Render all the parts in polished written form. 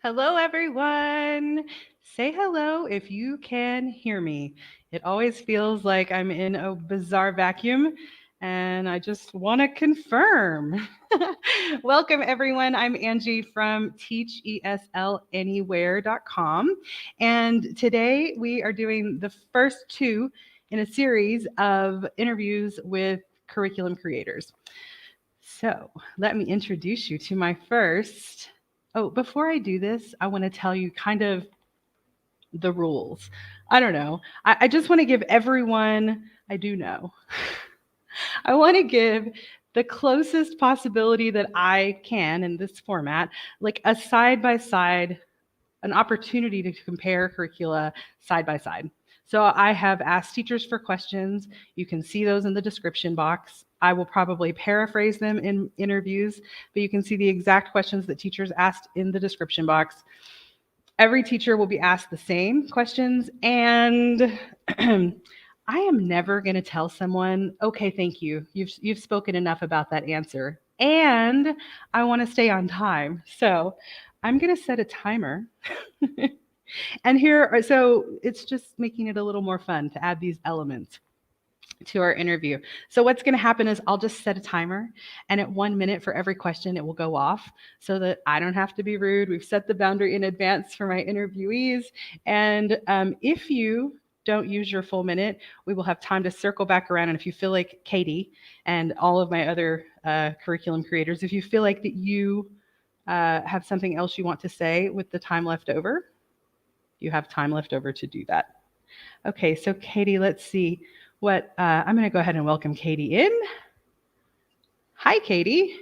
Hello, everyone. Say hello if you can hear me. It always feels like I'm in a bizarre vacuum, and I just want to confirm. Welcome, everyone. I'm Angie from teacheSLanywhere.com, and today we are doing the first two in a series of interviews with curriculum creators. So, let me introduce you to my first. Oh, before I do this, I want to tell you kind of the rules. I don't know. I just want to give everyone I do know. I want to give the closest possibility that I can in this format, like a side by side, an opportunity to compare curricula side by side. So I have asked teachers for questions. You can see those in the description box. I will probably paraphrase them in interviews, but you can see the exact questions that teachers asked in the description box. Every teacher will be asked the same questions, and I am never going to tell someone, "Okay, thank you. You've spoken enough about that answer." And I want to stay on time. So, I'm going to set a timer. And so it's just making it a little more fun to add these elements to our interview. So what's going to happen is I'll just set a timer, and at 1 minute for every question, it will go off so that I don't have to be rude. We've set the boundary in advance for my interviewees. And if you don't use your full minute, we will have time to circle back around. And if you feel like Katie and all of my other curriculum creators, if you feel like that you have something else you want to say with the time left over, you have time left over to do that. Okay, so Katie, let's see what I'm going to go ahead and welcome Katie in. Hi, Katie.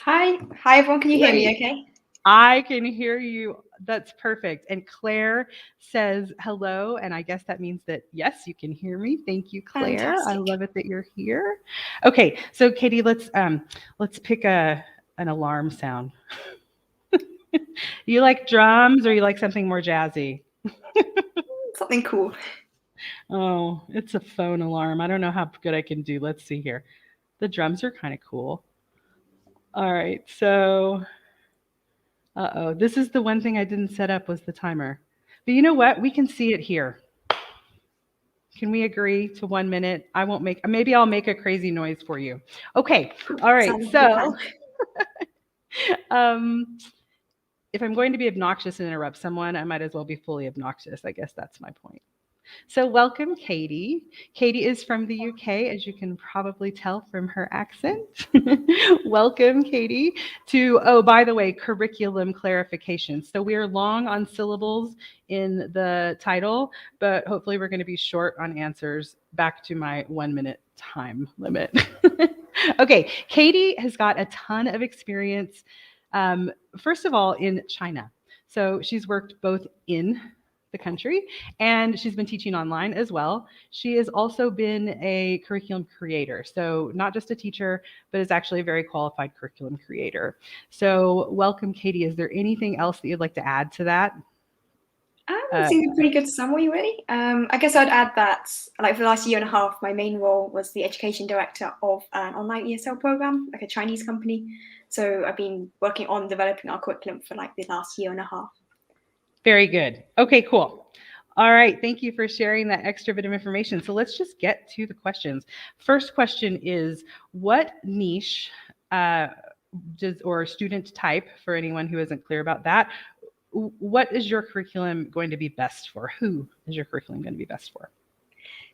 Hi everyone. Can you hear me? Great. Okay. I can hear you. That's perfect. And Claire says hello, and I guess that means that yes, you can hear me. Thank you, Claire. I Fantastic. love it that you're here. Okay, so Katie, let's pick an alarm sound. You like drums or you like something more jazzy? Something cool. Oh, it's a phone alarm. I don't know how good I can do. Let's see here. The drums are kind of cool. All right, so uh-oh, this is the one thing I didn't set up was the timer. But you know what? We can see it here. Can we agree to 1 minute? I won't make, maybe I'll make a crazy noise for you. Okay, all right, Sounds like a good plan. so um, if I'm going to be obnoxious and interrupt someone, I might as well be fully obnoxious. I guess that's my point. So, welcome, Katie. Katie is from the UK, as you can probably tell from her accent. Welcome, Katie, to, oh, by the way, curriculum clarification. So, we are long on syllables in the title, but hopefully, we're going to be short on answers. Back to my 1 minute time limit. Okay, Katie has got a ton of experience, first of all, in China. So, she's worked both in the country, and she's been teaching online as well. She has also been a curriculum creator, so not just a teacher, but is actually a very qualified curriculum creator. So, welcome, Katie. Is there anything else that you'd like to add to that? It seems a pretty good summary, really. I guess I'd add that, like, for the last year and a half, my main role was the education director of an online ESL program, like a Chinese company. So I've been working on developing our curriculum for like the last year and a half. Very good. Okay, cool. All right, thank you for sharing that extra bit of information. So let's just get to the questions. First question is, what niche or student type, for anyone who isn't clear about that, what is your curriculum going to be best for? Who is your curriculum going to be best for?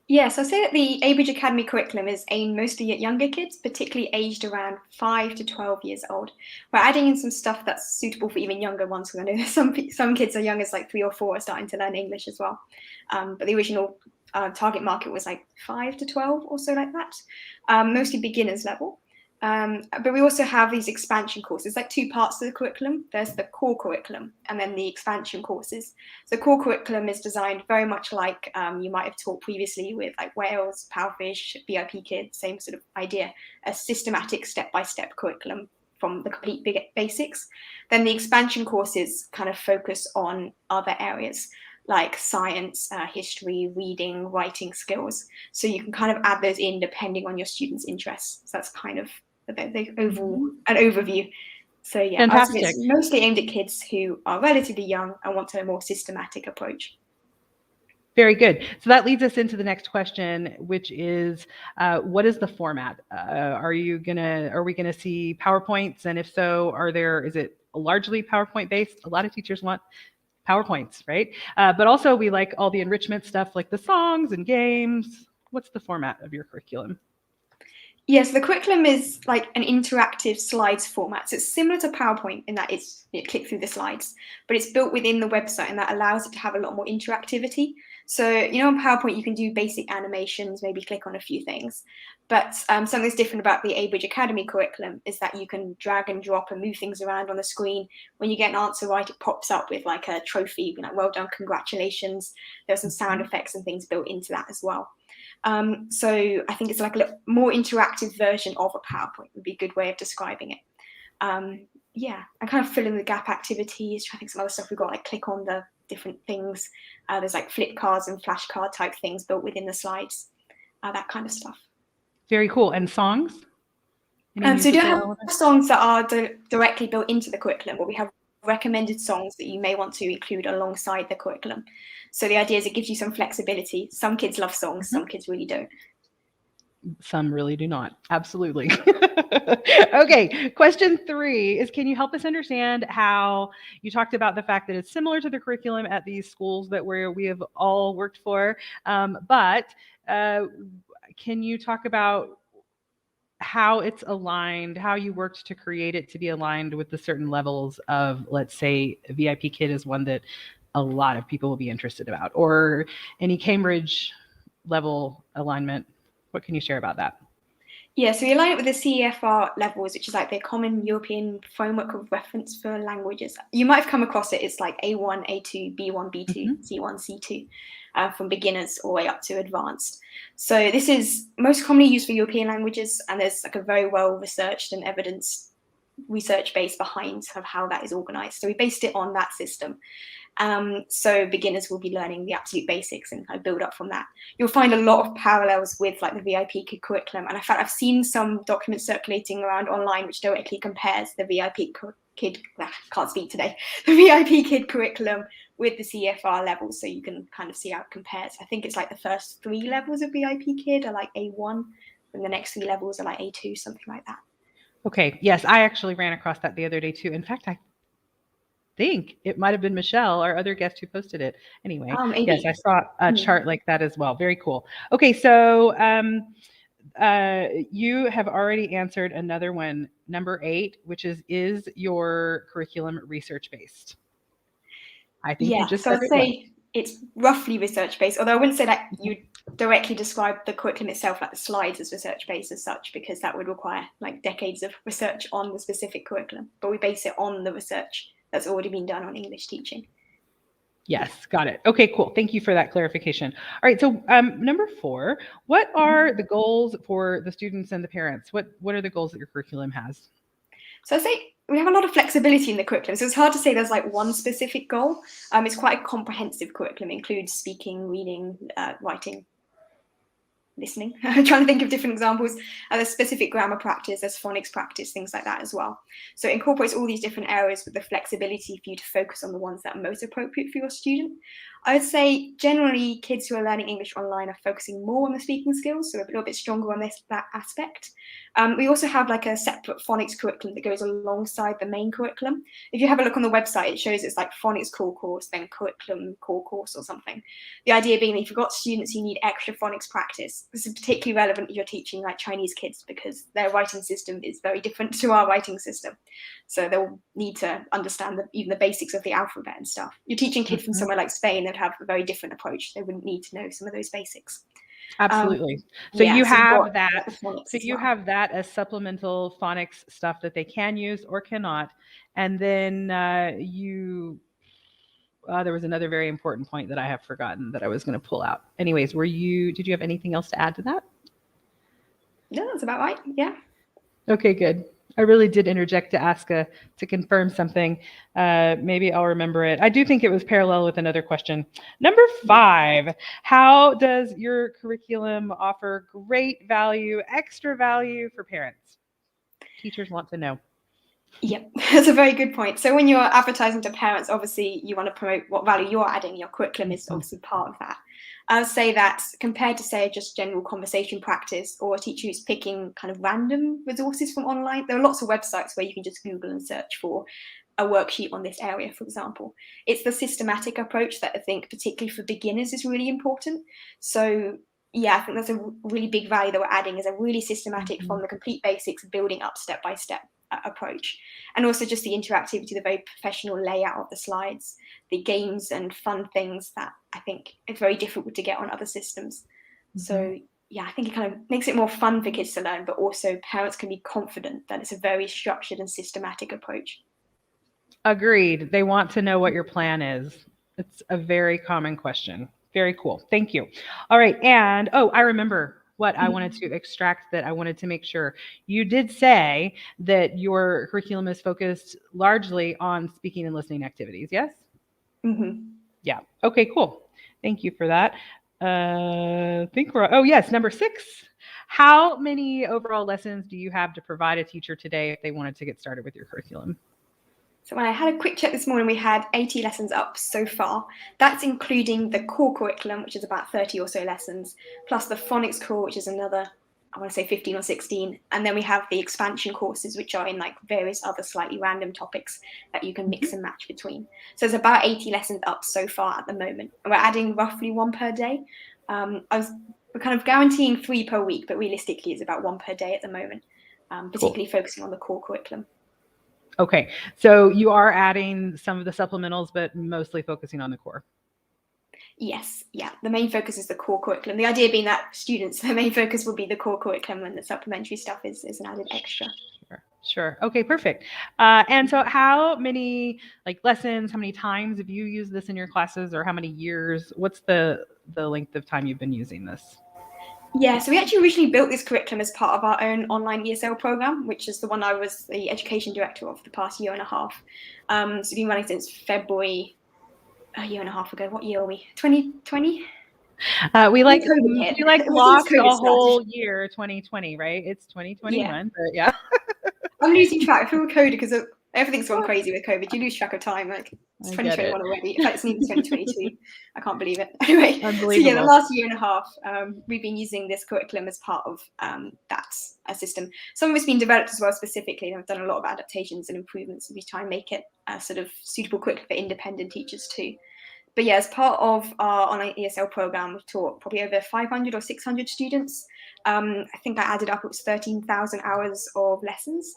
Yes, I say that the Abridge Academy curriculum is aimed mostly at younger kids, particularly aged around 5 to 12 years old. We're adding in some stuff that's suitable for even younger ones, because I know some kids are young as like 3 or 4 are starting to learn English as well. But the original target market was like 5 to 12 or so, like that, mostly beginners level. But we also have these expansion courses, like 2 parts to the curriculum. There's the core curriculum and then the expansion courses. So core curriculum is designed very much like you might have taught previously with like Wales, Powerfish, BIP Kids, same sort of idea, a systematic step-by-step curriculum from the complete basics. Then the expansion courses kind of focus on other areas like science, history, reading, writing skills. So you can kind of add those in depending on your students' interests. So that's kind of an overview. So yeah, I would say Fantastic. it's mostly aimed at kids who are relatively young and want a more systematic approach. Very good. So that leads us into the next question, which is, what is the format? Are we gonna see PowerPoints? And if so, is it largely PowerPoint based? A lot of teachers want PowerPoints, right? But also we like all the enrichment stuff like the songs and games. What's the format of your curriculum? Yes, the curriculum is like an interactive slides format. So it's similar to PowerPoint in that you click through the slides, but it's built within the website and that allows it to have a lot more interactivity. So, on PowerPoint, you can do basic animations, maybe click on a few things. But something that's different about the Abridge Academy curriculum is that you can drag and drop and move things around on the screen. When you get an answer right, it pops up with like a trophy, like, well done, congratulations. There are some sound effects and things built into that as well. So I think it's like a little more interactive version of a PowerPoint would be a good way of describing it. Yeah, and kind of fill in the gap activities. I think some other stuff we've got, like click on the different things. There's like flip cards and flashcard type things built within the slides, that kind of stuff. Very cool. And songs? So we don't have songs that are directly built into the curriculum, but we have recommended songs that you may want to include alongside the curriculum. So the idea is it gives you some flexibility. Some kids love songs, some kids really don't. Some really do not. Absolutely. Okay. Question 3 is, can you help us understand how you talked about the fact that it's similar to the curriculum at these schools that we have all worked for, but can you talk about how it's aligned, how you worked to create it to be aligned with the certain levels of, let's say, VIP Kid is one that a lot of people will be interested about, or any Cambridge level alignment? What can you share about that? Yeah, so we align it with the CEFR levels, which is like the Common European Framework of Reference for Languages. You might have come across it. It's like A1, A2, B1, B2, C1, C2, from beginners all the way up to advanced. So this is most commonly used for European languages, and there's like a very well researched and evidence research base behind of how that is organized. So we based it on that system. So beginners will be learning the absolute basics and kind of build up from that. You'll find a lot of parallels with like the VIP Kid curriculum. And in fact, I've seen some documents circulating around online which directly compares the VIP Kid, can't speak today, the VIP Kid curriculum with the CFR levels. So you can kind of see how it compares. I think it's like the first 3 levels of VIP Kid are like A1, and the next 3 levels are like A2, something like that. Okay. Yes, I actually ran across that the other day too. In fact, I think it might have been Michelle, our other guest, who posted it. Anyway, yes, I saw a chart like that as well. Very cool. Okay, so you have already answered another one, number 8, which is your curriculum research-based? I think you just so said I'd say it's roughly research-based, although I wouldn't say that you directly describe the curriculum itself, like the slides, as research-based as such, because that would require like decades of research on the specific curriculum. But we base it on the research that's already been done on English teaching. Yes, got it. Okay, cool. Thank you for that clarification. All right, so number 4, what are the goals for the students and the parents? What are the goals that your curriculum has? So I'd say we have a lot of flexibility in the curriculum, so it's hard to say there's like one specific goal. It's quite a comprehensive curriculum. It includes speaking, reading, writing, listening. I'm trying to think of different examples. There's specific grammar practice, there's phonics practice, things like that as well. So it incorporates all these different areas with the flexibility for you to focus on the ones that are most appropriate for your student. I would say generally kids who are learning English online are focusing more on the speaking skills, so a little bit stronger on that aspect. We also have like a separate phonics curriculum that goes alongside the main curriculum. If you have a look on the website, it shows it's like phonics core course, then curriculum core course or something. The idea being that if you've got students who need extra phonics practice, this is particularly relevant if you're teaching like Chinese kids because their writing system is very different to our writing system. So they'll need to understand even the basics of the alphabet and stuff. You're teaching kids from somewhere like Spain that have a very different approach. They wouldn't need to know some of those basics. Absolutely. So you have that. So you have that as supplemental phonics stuff that they can use or cannot. And then there was another very important point that I have forgotten that I was going to pull out. Anyways, did you have anything else to add to that? No, that's about right. Yeah. Okay, good. I really did interject to ask to confirm something. Maybe I'll remember it. I do think it was parallel with another question. Number 5, how does your curriculum offer great value, extra value for parents? Teachers want to know. Yep, that's a very good point. So when you're advertising to parents, obviously you want to promote what value you're adding. Your curriculum is obviously part of that. I would say that compared to, say, just general conversation practice or a teacher who's picking kind of random resources from online, there are lots of websites where you can just Google and search for a worksheet on this area, for example. It's the systematic approach that I think, particularly for beginners, is really important. So yeah, I think that's a really big value that we're adding, is a really systematic from the complete basics, building up step by step approach. And also just the interactivity, the very professional layout of the slides, the games and fun things that I think it's very difficult to get on other systems. So yeah, I think it kind of makes it more fun for kids to learn, but also parents can be confident that it's a very structured and systematic approach. Agreed. They want to know what your plan is. It's a very common question. Very cool. Thank you. All right. And I remember what I wanted to extract, that I wanted to make sure. You did say that your curriculum is focused largely on speaking and listening activities. Yes? Mm-hmm. Yeah. Okay, cool. Thank you for that. Yes, number 6. How many overall lessons do you have to provide a teacher today if they wanted to get started with your curriculum? So when I had a quick check this morning, we had 80 lessons up so far. That's including the core curriculum, which is about 30 or so lessons, plus the phonics core, which is another, I want to say 15 or 16. And then we have the expansion courses, which are in like various other slightly random topics that you can mix and match between. So there's about 80 lessons up so far at the moment. And we're adding roughly 1 per day. We're kind of guaranteeing 3 per week, but realistically it's about 1 per day at the moment, particularly focusing on the core curriculum. Okay, so you are adding some of the supplementals, but mostly focusing on the core. Yes, yeah. The main focus is the core curriculum. The idea being that students, the main focus will be the core curriculum, and the supplementary stuff is an added extra. Sure. Okay, perfect. And so how many lessons, how many times have you used this in your classes, or how many years? What's the length of time you've been using this? Yeah, so we actually originally built this curriculum as part of our own online ESL program, which is the one I was the education director of the past year and a half. So we've been running since February, a year and a half ago. What year are we? 2020? We lost a whole started. year, 2020, right? It's 2021, but yeah. I'm losing track. I feel COVID because everything's gone crazy with COVID. You lose track of time. Like it's 2021 already. In fact, it's even 2022. I can't believe it. Anyway, so yeah, the last year and a half, we've been using this curriculum as part of that system. Some of it's been developed as well specifically, and I've done a lot of adaptations and improvements. We try and make it a sort of suitable curriculum for independent teachers too. But yeah, as part of our online ESL program, we've taught probably over 500 or 600 students. I think I added up, it was 13,000 hours of lessons.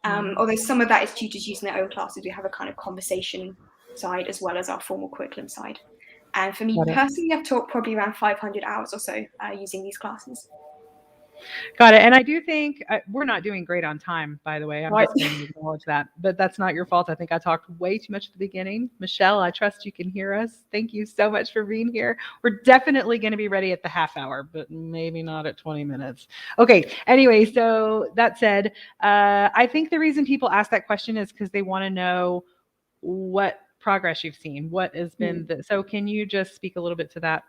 Although some of that is tutors using their own classes, we have a kind of conversation side as well as our formal curriculum side. And for me personally, I've taught probably around 500 hours or so using these classes. Got it. And I do think we're not doing great on time, by the way. I'm just going to acknowledge that. But that's not your fault. I think I talked way too much at the beginning. Michelle, I trust you can hear us. Thank you so much for being here. We're definitely going to be ready at the half hour, but maybe not at 20 minutes. Okay. Anyway, so that said, I think the reason people ask that question is because they want to know what progress you've seen. What has been so can you just speak a little bit to that?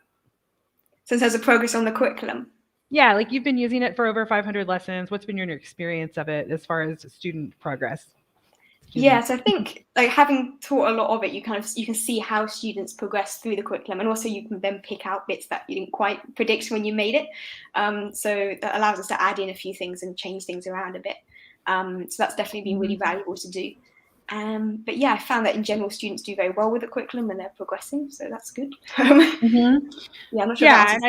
So there's a progress on the curriculum. Yeah, like you've been using it for over 500 lessons. What's been your experience of it as far as student progress? Yes, I think like having taught a lot of it, you can see how students progress through the curriculum, and also you can then pick out bits that you didn't quite predict when you made it. So that allows us to add in a few things and change things around a bit. So that's definitely been really valuable to do. But yeah, I found that in general, students do very well with the curriculum and they're progressing, so that's good. Yeah, I'm not sure. Yeah,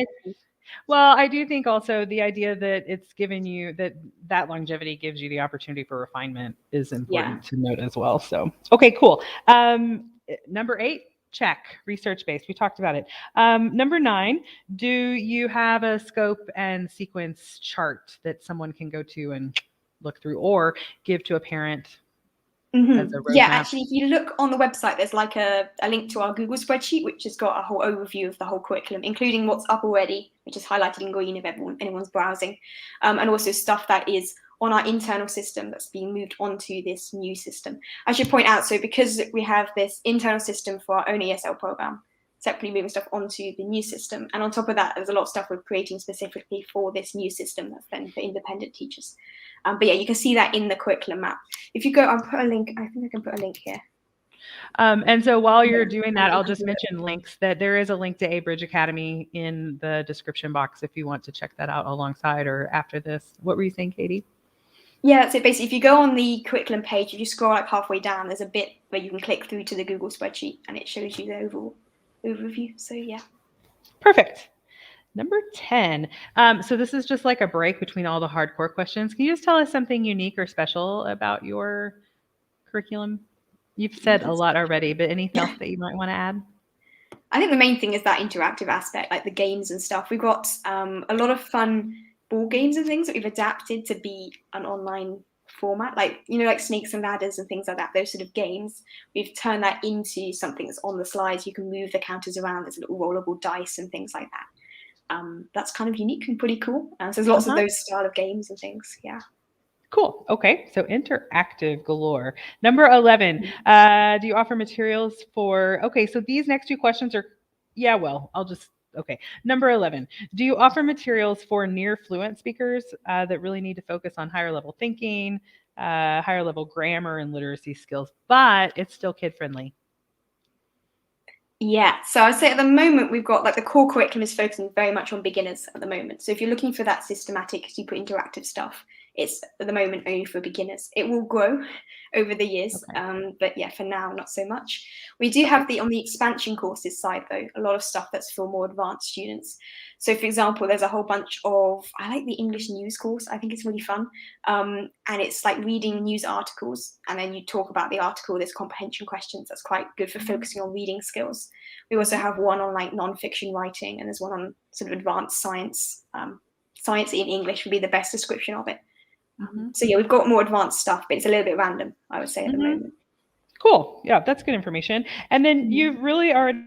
well, I do think also the idea that it's given you that longevity gives you the opportunity for refinement is important to note as well. So, okay, cool. Number 8, check, research-based. We talked about it. Number 9, do you have a scope and sequence chart that someone can go to and look through or give to a parent? Yeah, actually, if you look on the website, there's like a link to our Google spreadsheet, which has got a whole overview of the whole curriculum, including what's up already, which is highlighted in green if anyone's browsing, and also stuff that is on our internal system that's being moved onto this new system. I should point out, so because we have this internal system for our own ESL program, separately moving stuff onto the new system, and on top of that, there's a lot of stuff we're creating specifically for this new system that's then for independent teachers. But yeah, you can see that in the curriculum map. If you go, I'll put a link. I think I can put a link here. And so while you're doing that, I'll just mention links, that there is a link to Abridge Academy in the description box if you want to check that out alongside or after this. What were you saying, Katie? Yeah, that's it. Basically, if you go on the curriculum page, if you scroll like halfway down, there's a bit where you can click through to the Google spreadsheet and it shows you the overall overview. So yeah. Perfect. Number 10. So this is just like a break between all the hardcore questions. Can you just tell us something unique or special about your curriculum? You've said a lot already, but anything else that you might want to add? I think the main thing is that interactive aspect, like the games and stuff. We've got a lot of fun board games and things that we've adapted to be an online format, like, you know, like Snakes and Ladders and things like that, those sort of games. We've turned that into something that's on the slides. You can move the counters around. There's little rollable dice and things like that. That's kind of unique and pretty cool. So there's lots of those style of games and things. Yeah. Cool. Okay. So interactive galore. Number 11. Do you offer materials for, okay, so these next two questions are, yeah, well, okay. Number 11. Do you offer materials for near fluent speakers that really need to focus on higher level thinking, higher level grammar and literacy skills, but it's still kid friendly? Yeah, so I'd say at the moment we've got like the core curriculum is focusing very much on beginners at the moment. So if you're looking for that systematic, super interactive stuff, it's at the moment only for beginners. It will grow over the years, but yeah, for now, not so much. We do have on the expansion courses side though, a lot of stuff that's for more advanced students. So for example, there's a whole bunch of, I like the English news course. I think it's really fun. And it's like reading news articles and then you talk about the article, there's comprehension questions. That's quite good for focusing on reading skills. We also have one on like non-fiction writing and there's one on sort of advanced science. Science in English would be the best description of it. So yeah, we've got more advanced stuff, but it's a little bit random, I would say, at the moment. Cool. Yeah, that's good information. And then you've really already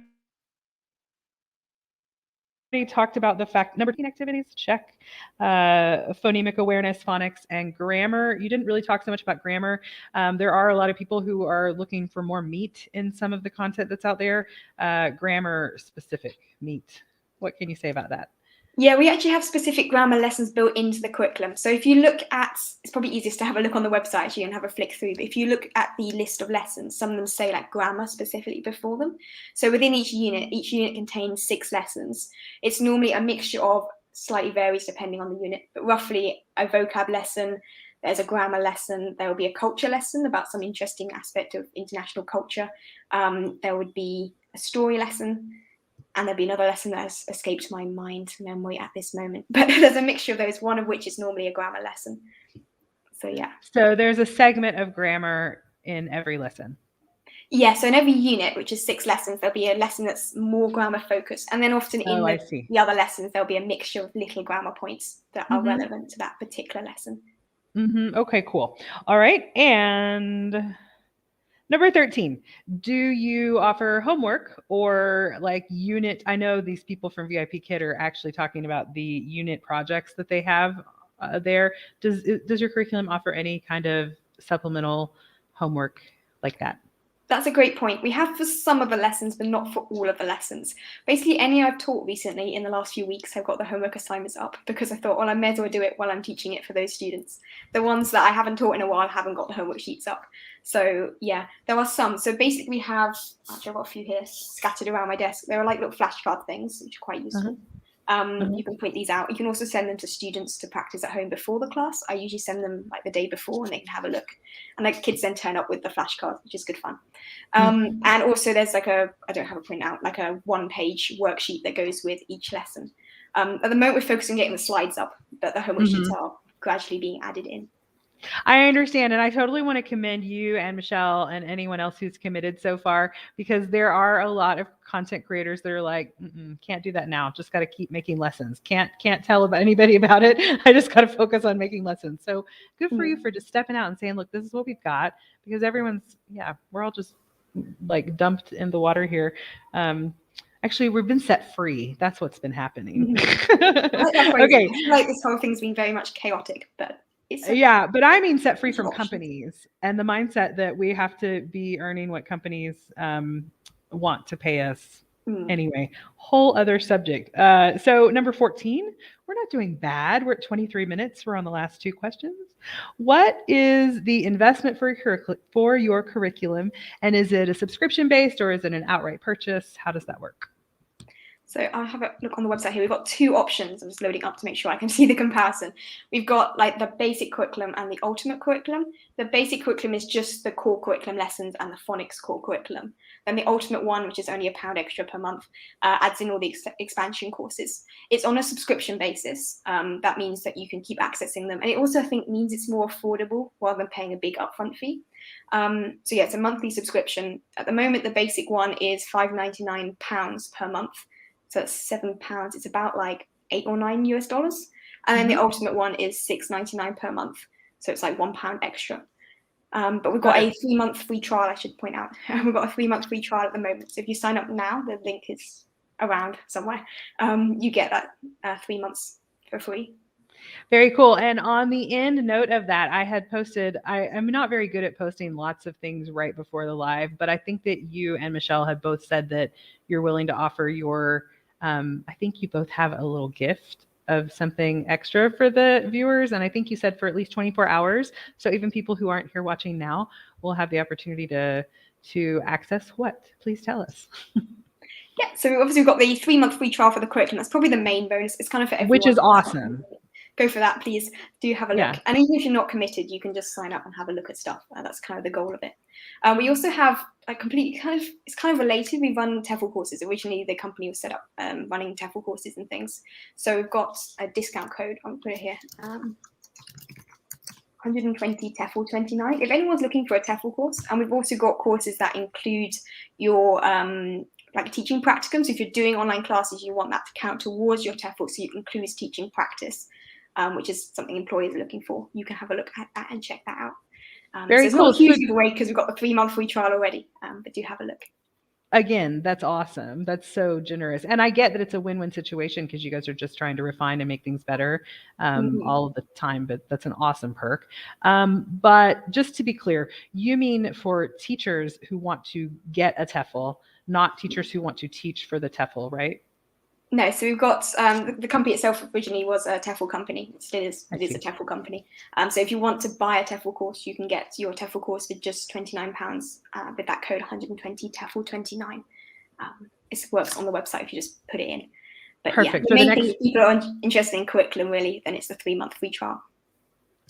talked about the fact, number 10 activities, check. Phonemic awareness, phonics, and grammar. You didn't really talk so much about grammar. There are a lot of people who are looking for more meat in some of the content that's out there. Grammar specific meat. What can you say about that? Yeah, we actually have specific grammar lessons built into the curriculum. So if you look at, it's probably easiest to have a look on the website actually and have a flick through, but if you look at the list of lessons, some of them say like grammar specifically before them. So within each unit contains 6 lessons. It's normally a mixture of, slightly varies depending on the unit, but roughly a vocab lesson, there's a grammar lesson, there will be a culture lesson about some interesting aspect of international culture. There would be a story lesson, and there'll be another lesson that has escaped my memory at this moment. But there's a mixture of those, one of which is normally a grammar lesson. So yeah. So there's a segment of grammar in every lesson. Yeah, so in every unit, which is 6 lessons, there'll be a lesson that's more grammar focused. And then often in the other lessons, there'll be a mixture of little grammar points that are relevant to that particular lesson. Okay, cool. All right. And number 13, do you offer homework or like unit? I know these people from VIP Kid are actually talking about the unit projects that they have there. Does your curriculum offer any kind of supplemental homework like that? That's a great point. We have for some of the lessons, but not for all of the lessons. Basically, any I've taught recently in the last few weeks have got the homework assignments up because I thought, well, I may as well do it while I'm teaching it for those students. The ones that I haven't taught in a while haven't got the homework sheets up. So yeah, there are some. So basically we have, actually I've got a few here scattered around my desk. There are like little flashcard things, which are quite useful. You can print these out. You can also send them to students to practice at home before the class. I usually send them like the day before and they can have a look. And like kids then turn up with the flashcards, which is good fun. And also there's like I don't have a printout, like a 1-page worksheet that goes with each lesson. At the moment we're focusing on getting the slides up, but the homework sheets are gradually being added in. I understand. And I totally want to commend you and Michelle and anyone else who's committed so far, because there are a lot of content creators that are like, can't do that now. Just got to keep making lessons. Can't tell about anybody about it. I just got to focus on making lessons. So good for you for just stepping out and saying, look, this is what we've got, because we're all just like dumped in the water here. Actually, we've been set free. That's what's been happening. Okay. Like this whole thing's been very much chaotic, but but I mean set free from companies and the mindset that we have to be earning what companies want to pay us Anyway, whole other subject. So number 14, we're not doing bad. We're at 23 minutes. We're on the last two questions. What is the investment for your curriculum? And is it a subscription based or is it an outright purchase? How does that work? So I'll have a look on the website here. We've got two options. I'm just loading up to make sure I can see the comparison. We've got like the basic curriculum and the ultimate curriculum. The basic curriculum is just the core curriculum lessons and the phonics core curriculum. Then the ultimate one, which is only £1 extra per month, adds in all the expansion courses. It's on a subscription basis. That means that you can keep accessing them. And it also, I think, means it's more affordable rather than paying a big upfront fee. So yeah, it's a monthly subscription. At the moment, the basic one is £5.99 per month. So it's £7. It's about like $8 or $9. And then the ultimate one is $6.99 per month. So it's like £1 extra. But we've got a 3-month free trial, I should point out. We've got a 3-month free trial at the moment. So if you sign up now, the link is around somewhere. You get that 3 months for free. Very cool. And on the end note of that, I had posted, I'm not very good at posting lots of things right before the live, but I think that you and Michelle have both said that you're willing to offer your, I think you both have a little gift of something extra for the viewers. And I think you said for at least 24 hours. So even people who aren't here watching now will have the opportunity to access what? Please tell us. Yeah, so obviously we've got the 3-month free trial for the curriculum. That's probably the main bonus. It's kind of for everyone. Which is awesome. Go for that, please. Do have a look. Yeah. And even if you're not committed, you can just sign up and have a look at stuff. That's kind of the goal of it. We also have a completely it's kind of related. We run TEFL courses. Originally, the company was set up running TEFL courses and things. So we've got a discount code. I'll put it here. 120 TEFL 29. If anyone's looking for a TEFL course, and we've also got courses that include your like teaching practicum. So if you're doing online classes, you want that to count towards your TEFL, so you include teaching practice. Which is something employers are looking for. You can have a look at that and check that out. Very so cool. It's not a huge giveaway because we've got the 3-month free trial already, but do have a look. Again, that's awesome. That's so generous. And I get that it's a win-win situation because you guys are just trying to refine and make things better all of the time, but that's an awesome perk. But just to be clear, you mean for teachers who want to get a TEFL, not teachers who want to teach for the TEFL, right? No, so we've got the company itself originally was a TEFL company. It still is. It is a TEFL company. So if you want to buy a TEFL course, you can get your TEFL course for just £29 with that code 120 TEFL 29. It works on the website if you just put it in. But perfect. Yeah, the main thing if people are interested in curriculum, really, then it's the 3-month free trial.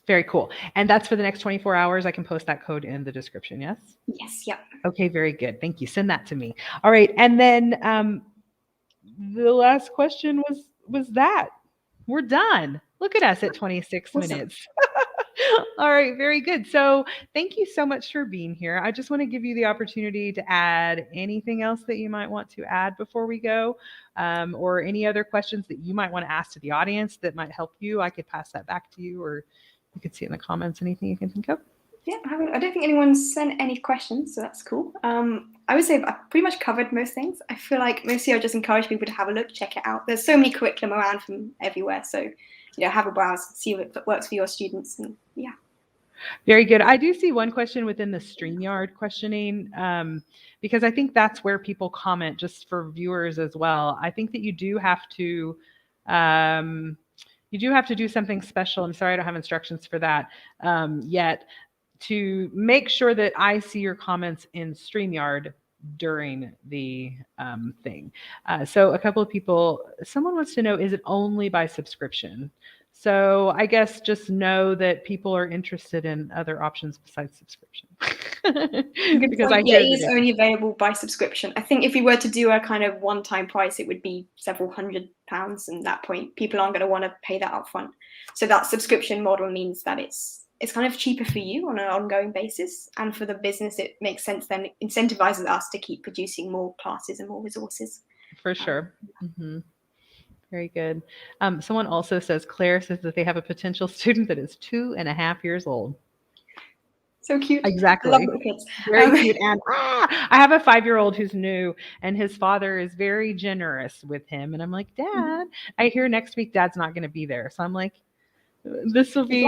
Very cool. And that's for the next 24 hours. I can post that code in the description, yes? Yes, yeah. Okay, very good. Thank you. Send that to me. All right. And then the last question was that. We're done. Look at us at 26 minutes. All right, very good. So thank you so much for being here. I just want to give you the opportunity to add anything else that you might want to add before we go, or any other questions that you might want to ask to the audience that might help you. I could pass that back to you, or you could see in the comments anything you can think of. Yeah, I don't think anyone's sent any questions, so that's cool. I would say I've pretty much covered most things. I feel like mostly I just encourage people to have a look, check it out. There's so many curriculum around from everywhere, so have a browse, see if it works for your students, and yeah. Very good. I do see one question within the StreamYard questioning, because I think that's where people comment, just for viewers as well. I think that you do have to do something special. I'm sorry I don't have instructions for that yet, to make sure that I see your comments in StreamYard during the thing. So a couple of people, someone wants to know, is it only by subscription? So I guess just know that people are interested in other options besides subscription. Because it is only available by subscription. I think if we were to do a kind of one-time price, it would be several £100s, and at that point people aren't going to want to pay that upfront. So that subscription model means that it's kind of cheaper for you on an ongoing basis, and for the business it makes sense, then it incentivizes us to keep producing more classes and more resources. For sure. Mm-hmm. Very good. Someone also says, Claire says that they have a potential student that is 2.5 years old. So cute. Exactly. I love the kids. Very cute. And I have a 5-year-old who's new, and his father is very generous with him. And I'm like, Dad, I hear next week Dad's not going to be there. So I'm like, this will be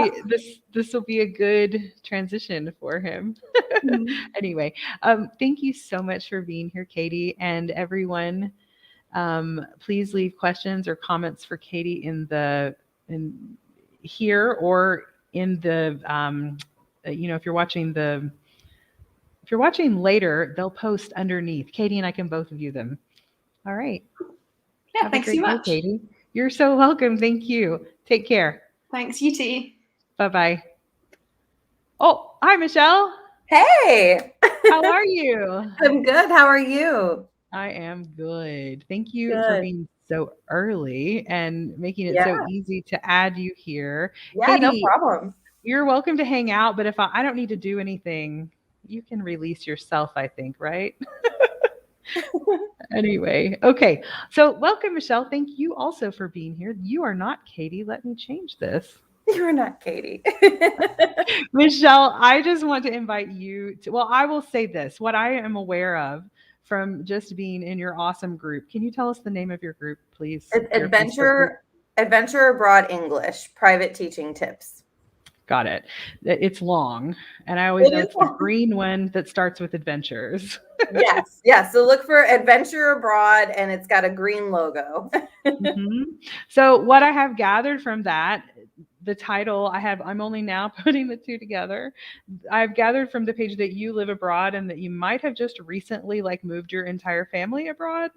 a good transition for him. Anyway, thank you so much for being here, Katie, and everyone. Please leave questions or comments for Katie in here or in the if you're watching later, they'll post underneath. Katie and I can both view them. All right. Yeah, Have a thanks so great day, much. Katie. You're so welcome. Thank you. Take care. Thanks, you too. Bye bye. Oh, hi, Michelle. Hey, How are you? I'm good. How are you? I am good. Thank you for Good. being so early and making it Yeah, so easy to add you here. yeah, no Katie, problem. you're welcome to hang out, but if I don't need to do anything, you can release yourself, I think, right? Anyway, okay. So, welcome, Michelle. Thank you also for being here. You are not Katie. Let me change this. You're not Katie. Michelle, I just want to invite you to, well, I will say this what I am aware of from just being in your awesome group. Can you tell us the name of your group, please? It's Your Facebook group? Adventure Abroad English, private teaching tips. Got it. It's long. And I always It know is it's the long. green one that starts with adventures. Yes, yes. So look for Adventure Abroad, and it's got a green logo. Mhm. So what I have gathered from that, the title I'm only now putting the two together. I've gathered from the page that you live abroad and that you might have just recently like moved your entire family abroad.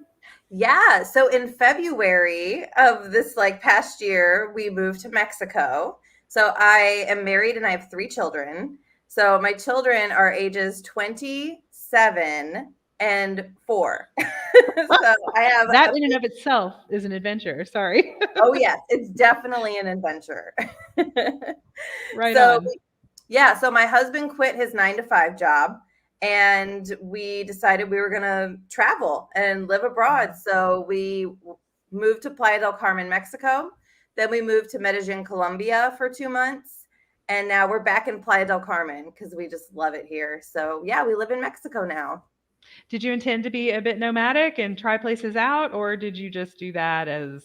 Yeah. So in February of this past year, we moved to Mexico. So I am married and I have 3 children. So my children are ages 27 and 4. So I have That in and of itself is an adventure. Sorry. oh yes, it's definitely an adventure. Right So on. yeah, so my husband quit his 9 to 5 job and we decided we were going to travel and live abroad. So we moved to Playa del Carmen, Mexico. Then we moved to Medellin, Colombia for 2 months. And now we're back in Playa del Carmen because we just love it here. So yeah, we live in Mexico now. Did you intend to be a bit nomadic and try places out, or did you just do that as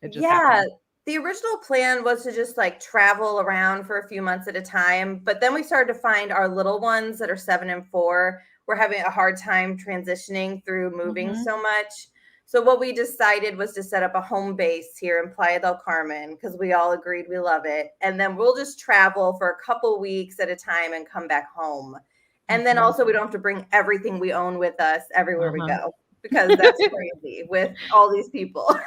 it just Yeah, happened? the original plan was to just travel around for a few months at a time. But then we started to find our little ones that are 7 and 4 were having a hard time transitioning through moving Mhm. so much. So what we decided was to set up a home base here in Playa del Carmen because we all agreed we love it. And then we'll just travel for a couple weeks at a time and come back home. And then Mhm. also we don't have to bring everything we own with us everywhere we Uh-huh. go because that's crazy with all these people.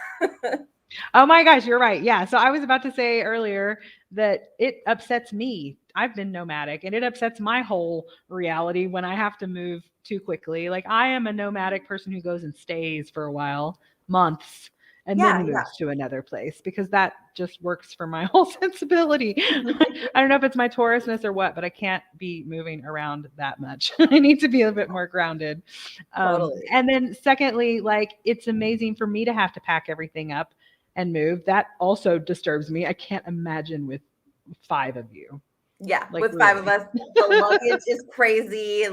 Oh my gosh, you're right. Yeah. So I was about to say earlier that it upsets me. I've been nomadic and it upsets my whole reality when I have to move too quickly. Like I am a nomadic person who goes and stays for a while, months, and Yeah, then yeah. moves to another place because that just works for my whole sensibility. I don't know if it's my Taurusness or what, but I can't be moving around that much. I need to be a bit more grounded. Totally. And then secondly, like it's amazing for me to have to pack everything up and move. That also disturbs me. I can't imagine with 5 of you. Yeah, Like with 5 of really. us, the luggage is crazy,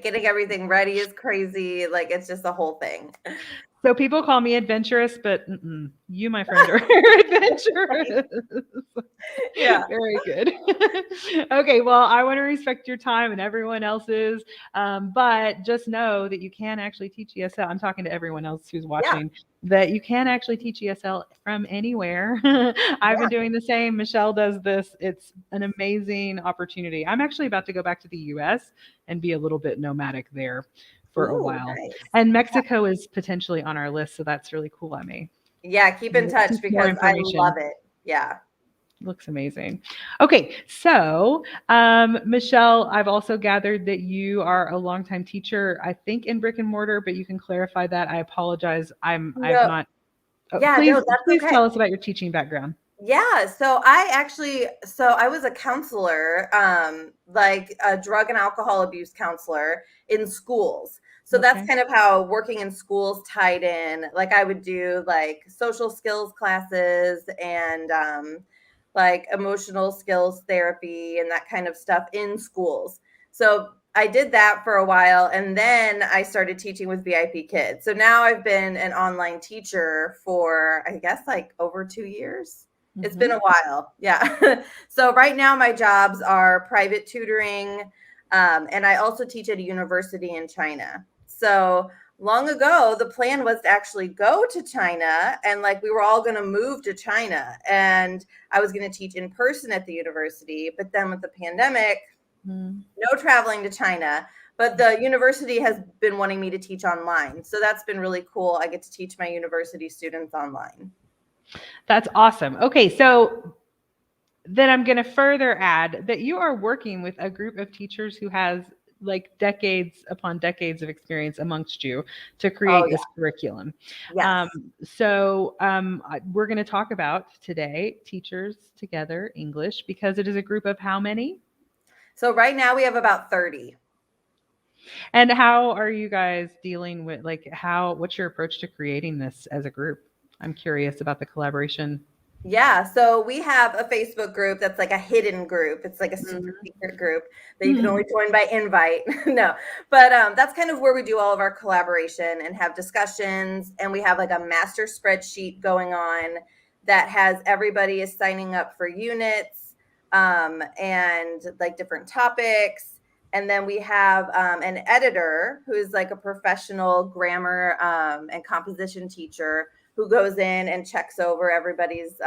getting everything ready is crazy, it's just a whole thing. So people call me adventurous, but you, my friend, are adventurous. Yeah. Very good. Okay, well, I want to respect your time and everyone else's, but just know that you can actually teach ESL. I'm talking to everyone else who's Yeah, watching that you can actually teach ESL from anywhere. I've been yeah. doing the same. Michelle does this. It's an amazing opportunity. I'm actually about to go back to the US and be a little bit nomadic there for a Ooh, while. nice. And Mexico is potentially on our list, so that's really cool. I mean, Yeah, keep in touch more because I love information. it. Yeah. Looks amazing. Okay, so Michelle, I've also gathered that you are a longtime teacher, I think in brick and mortar, but you can clarify that. I apologize. I've No. not. Oh, Yeah, no, that's please okay. tell us about your teaching background. Yeah, so I was a counselor, like a drug and alcohol abuse counselor in schools. So that's Okay. kind of how working in schools tied in. Like I would do social skills classes and emotional skills therapy and that kind of stuff in schools. So I did that for a while and then I started teaching with VIP kids. So now I've been an online teacher for I guess over 2 years. It's been Mhm. a while. Yeah. So right now my jobs are private tutoring, And I also teach at a university in China. So long ago, the plan was to actually go to China, and like we were all going to move to China, and I was going to teach in person at the university. But then with the pandemic, no traveling to China. But the university has been wanting me to teach online. So that's been really cool. I get to teach my university students online. That's awesome. Okay, so then I'm going to further add that you are working with a group of teachers who has like decades upon decades of experience amongst you to create this curriculum. Yes. We're going to talk about today Teachers Together English, because it is a group of how many? So right now we have about 30. And how are you guys dealing with what's your approach to creating this as a group? I'm curious about the collaboration. Yeah, so we have a Facebook group that's like a hidden group. It's like a super secret group that you can only join by invite. No, but that's kind of where we do all of our collaboration and have discussions. And we have like a master spreadsheet going on that has everybody is signing up for units and like different topics. And then we have an editor who is like a professional grammar and composition teacher who goes in and checks over everybody's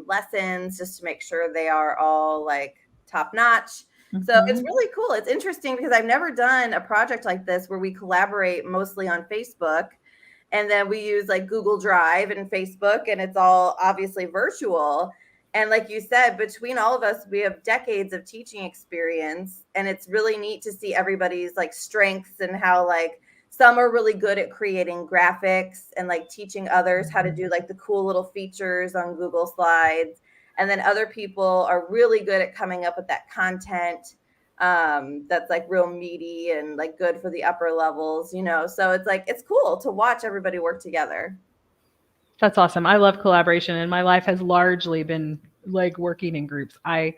lessons just to make sure they are all like top notch. So it's really cool. It's interesting because I've never done a project like this where we collaborate mostly on Facebook, and then we use like Google Drive and Facebook, and it's all obviously virtual. And like you said, between all of us, we have decades of teaching experience, and it's really neat to see everybody's like strengths and how like some are really good at creating graphics and like teaching others how to do like the cool little features on Google Slides. And then other people are really good at coming up with that content that's like real meaty and like good for the upper levels, you know? So it's like, it's cool to watch everybody work together. That's awesome. I love collaboration, and my life has largely been like working in groups. I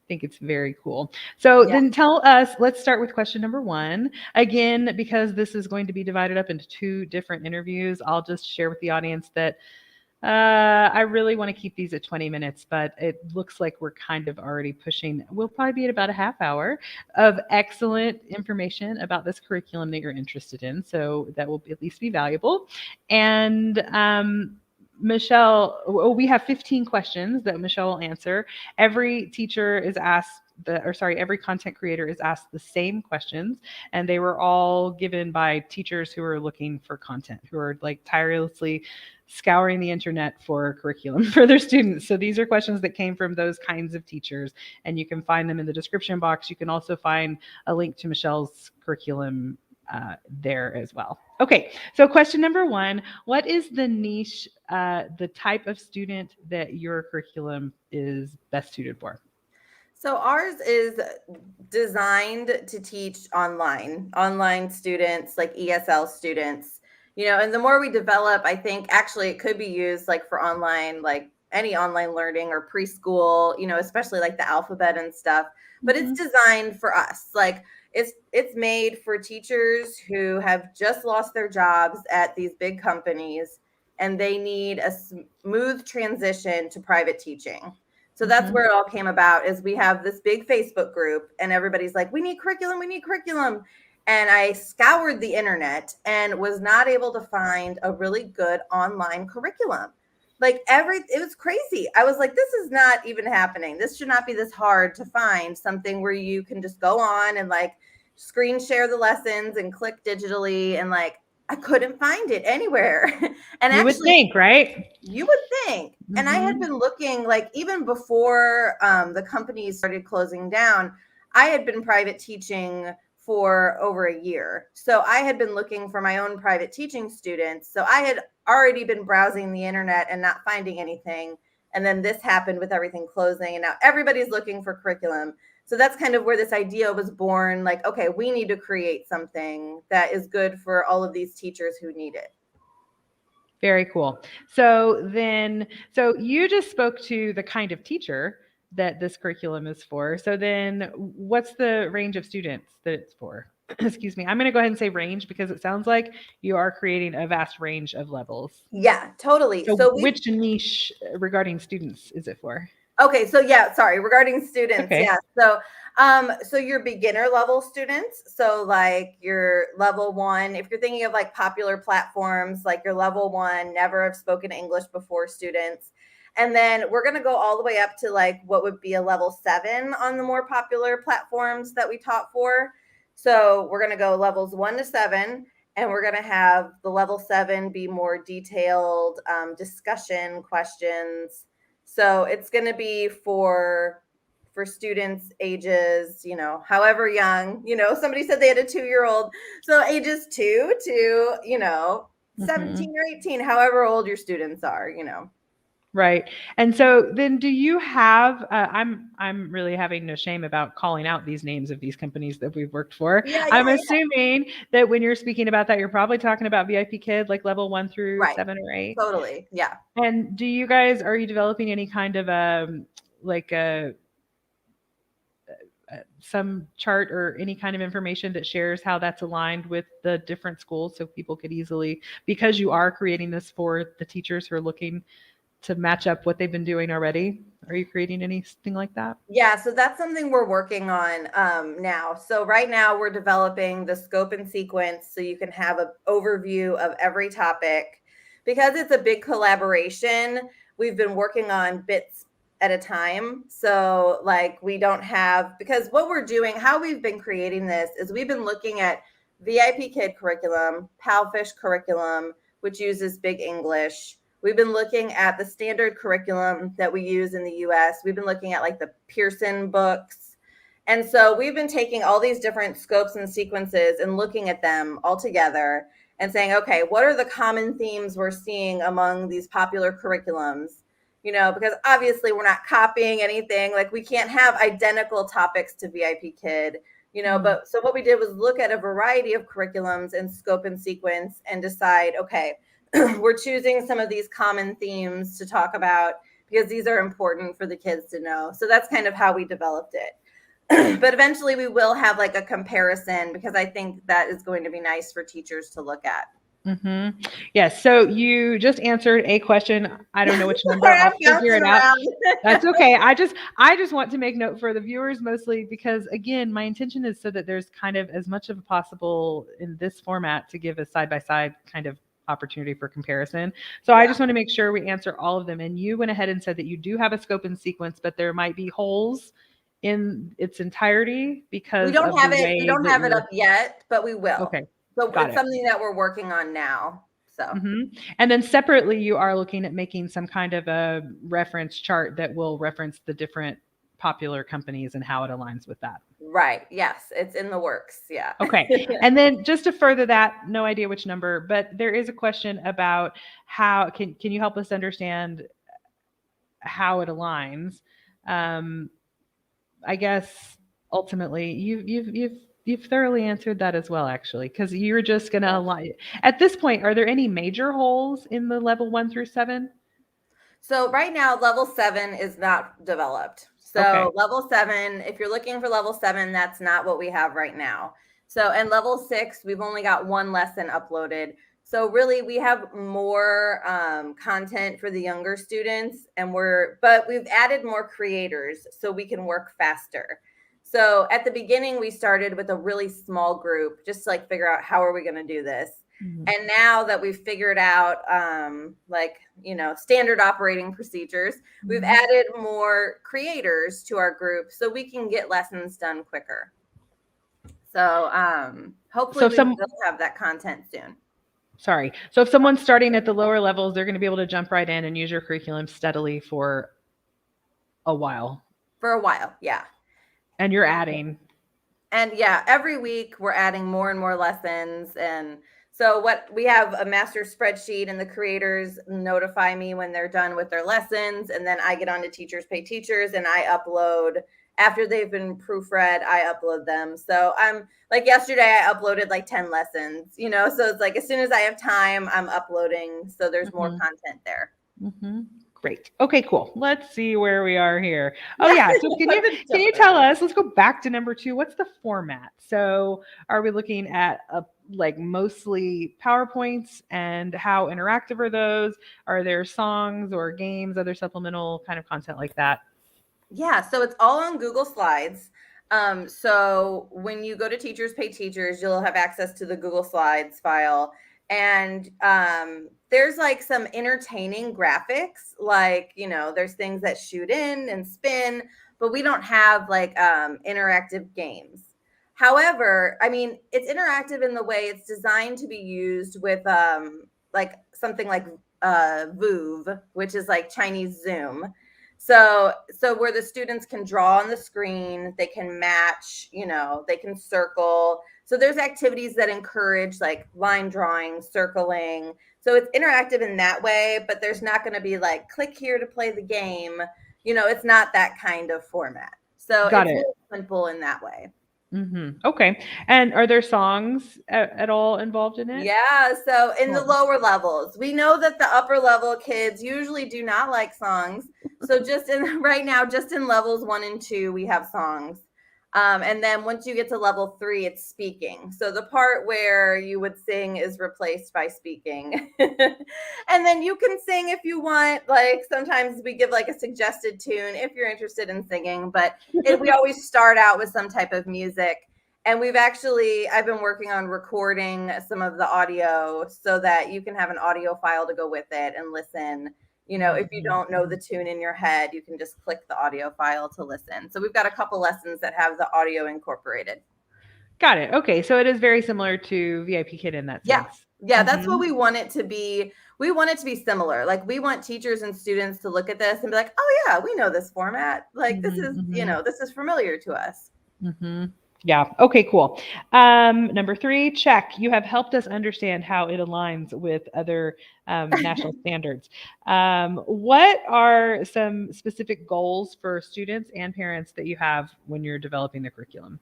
think it's very cool. So then tell us, let's start with question number 1. Again, because this is going to be divided up into 2 different interviews, I'll just share with the audience that I really want to keep these at 20 minutes, but it looks like we're kind of already pushing. We'll probably be at about a half hour of excellent information about this curriculum that you're interested in. So that will at least be valuable. And Michelle, we have 15 questions that Michelle will answer. Every teacher is asked every content creator is asked the same questions, and they were all given by teachers who are looking for content, who are like tirelessly scouring the internet for curriculum for their students. So these are questions that came from those kinds of teachers, and you can find them in the description box. You can also find a link to Michelle's curriculum there as well. Okay, so question number 1, what is the niche, the type of student that your curriculum is best suited for? So ours is designed to teach online students, like ESL students, you know, and the more we develop, I think actually it could be used like for online, like any online learning or preschool, you know, especially like the alphabet and stuff, but it's designed for us. Like it's made for teachers who have just lost their jobs at these big companies, and they need a smooth transition to private teaching. So that's where it all came about, is we have this big Facebook group and everybody's like, we need curriculum. And I scoured the internet and was not able to find a really good online curriculum. Like it was crazy. I was like, this is not even happening. This should not be this hard to find something where you can just go on and like screen share the lessons and click digitally, and like, I couldn't find it anywhere. And you would think, right? You would think. And I had been looking, like, even before the companies started closing down, I had been private teaching for over a year. So I had been looking for my own private teaching students. So I had already been browsing the internet and not finding anything. And then this happened with everything closing, and now everybody's looking for curriculum. So that's kind of where this idea was born. Like, okay, we need to create something that is good for all of these teachers who need it. Very cool. So you just spoke to the kind of teacher that this curriculum is for. So then what's the range of students that it's for? Excuse me. I'm going to go ahead and say range, because it sounds like you are creating a vast range of levels. Yeah, totally. So which niche regarding students is it for? Okay, so yeah, sorry, regarding students, Okay. yeah. So your beginner level students, so like your level 1, if you're thinking of like popular platforms, like your level 1, never have spoken English before students. And then we're going to go all the way up to like what would be a level 7 on the more popular platforms that we taught for. So we're going to go levels 1 to 7, and we're going to have the level 7 be more detailed discussion questions. So it's going to be for students ages, however young, somebody said they had a 2-year-old. So ages 2 to, 17 or 18, however old your students are. Right. And so then do you have, I'm really having no shame about calling out these names of these companies that we've worked for. Yeah, I'm assuming that when you're speaking about that, you're probably talking about VIP Kid, like level 1 through Right. 7 or 8. Totally. Yeah. And are you developing any kind of some chart or any kind of information that shares how that's aligned with the different schools so people could easily, because you are creating this for the teachers who are looking to match up what they've been doing already? Are you creating anything like that? Yeah, so that's something we're working on now. So right now we're developing the scope and sequence so you can have an overview of every topic. Because it's a big collaboration, we've been working on bits at a time. So like we don't have, because what we're doing, how we've been creating this is we've been looking at VIP Kid curriculum, Palfish curriculum, which uses big English. We've been looking at the standard curriculum that we use in the US. We've been looking at like the Pearson books. And so we've been taking all these different scopes and sequences and looking at them all together and saying, okay, what are the common themes we're seeing among these popular curriculums? Because obviously we're not copying anything. Like we can't have identical topics to VIP Kid, but so what we did was look at a variety of curriculums and scope and sequence and decide, okay, we're choosing some of these common themes to talk about because these are important for the kids to know. So that's kind of how we developed it. But eventually we will have like a comparison because I think that is going to be nice for teachers to look at. Mm-hmm. Yes. So you just answered a question. I don't know which number. I'll figure it out. That's okay. I just want to make note for the viewers mostly because again, my intention is so that there's kind of as much of possible in this format to give a side-by-side kind of opportunity for comparison. So I just want to make sure we answer all of them. And you went ahead and said that you do have a scope and sequence, but there might be holes in its entirety because we don't have it. We don't have it up yet, but we will. Okay. So it's something that we're working on now. So, And then separately, you are looking at making some kind of a reference chart that will reference the different popular companies and how it aligns with that. Right. Yes. It's in the works. Yeah. Okay. And then just to further that, no idea which number, but there is a question about how can you help us understand how it aligns? I guess ultimately you've thoroughly answered that as well, actually, because you're just going to align. At this point, are there any major holes in the level 1 through 7? So right now, level 7 is not developed. So level 7, if you're looking for level 7, that's not what we have right now. So, and level 6, we've only got one lesson uploaded. So really, we have more content for the younger students, but we've added more creators so we can work faster. So at the beginning, we started with a really small group just to like figure out how are we going to do this. And now that we've figured out standard operating procedures, we've added more creators to our group so we can get lessons done quicker. So hopefully we will have that content soon. Sorry. So if someone's starting at the lower levels, they're going to be able to jump right in and use your curriculum steadily for a while. For a while, yeah. And you're adding. And yeah, every week we're adding more and more lessons. And so what we have a master spreadsheet and the creators notify me when they're done with their lessons. And then I get on to Teachers Pay Teachers and I upload after they've been proofread, I upload them. So I'm like yesterday, I uploaded like 10 lessons, so it's like as soon as I have time, I'm uploading. So there's more content there. Great. Okay, cool. Let's see where we are here. Oh yeah. So can you tell us, let's go back to number 2. What's the format? So are we looking at like mostly PowerPoints and how interactive are those? Are there songs or games, other supplemental kind of content like that? Yeah, so it's all on Google Slides. So when you go to Teachers Pay Teachers, you'll have access to the Google Slides file. And there's like some entertaining graphics, like, you know, there's things that shoot in and spin, but we don't have like interactive games. However, I mean, it's interactive in the way it's designed to be used with like something like VOOV, which is like Chinese Zoom. So where the students can draw on the screen, they can match, you know, they can circle. So there's activities that encourage like line drawing, circling. So it's interactive in that way, but there's not going to be like click here to play the game. You know, it's not that kind of format. So Got it's it. really simple in that way. Okay. And are there songs at all involved in it? Yeah, so in the Cool. lower levels, we know that the upper level kids usually do not like songs. So just in right now, just in levels 1 and 2, we have songs. And then once you get to level 3, it's speaking. So the part where you would sing is replaced by speaking. And then you can sing if you want. Like sometimes we give like a suggested tune if you're interested in singing, but we always start out with some type of music. And I've been working on recording some of the audio so that you can have an audio file to go with it and listen. You know, if you don't know the tune in your head, you can just click the audio file to listen. So we've got a couple lessons that have the audio incorporated. Got it. Okay. So it is very similar to VIP Kid in that Yeah. sense. Yeah, that's what we want it to be. We want it to be similar. Like we want teachers and students to look at this and be like, oh yeah, we know this format. Like this is, you know, this is familiar to us. Yeah. Okay, cool. Number 3, check. You have helped us understand how it aligns with other national standards. What are some specific goals for students and parents that you have when you're developing the curriculum?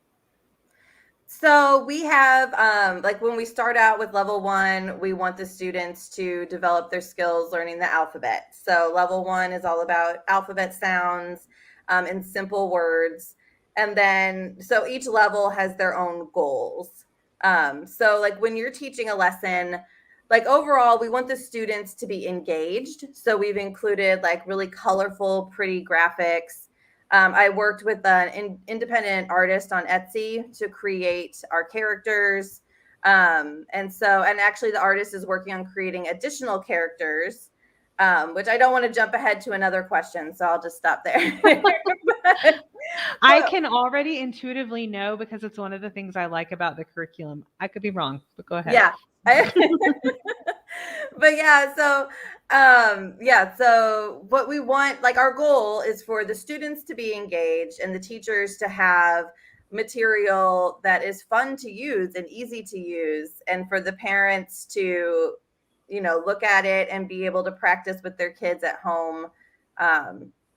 So we have, like when we start out with level 1, we want the students to develop their skills learning the alphabet. So level 1 is all about alphabet sounds and simple words. And then, so each level has their own goals. So like when you're teaching a lesson, like overall, we want the students to be engaged. So we've included like really colorful, pretty graphics. I worked with an independent artist on Etsy to create our characters. And actually the artist is working on creating additional characters, which I don't want to jump ahead to another question. So I'll just stop there. I can already intuitively know because it's one of the things I like about the curriculum. I could be wrong, but go ahead. Yeah. But yeah, so what we want, like our goal is for the students to be engaged and the teachers to have material that is fun to use and easy to use, and for the parents to, you know, look at it and be able to practice with their kids at home.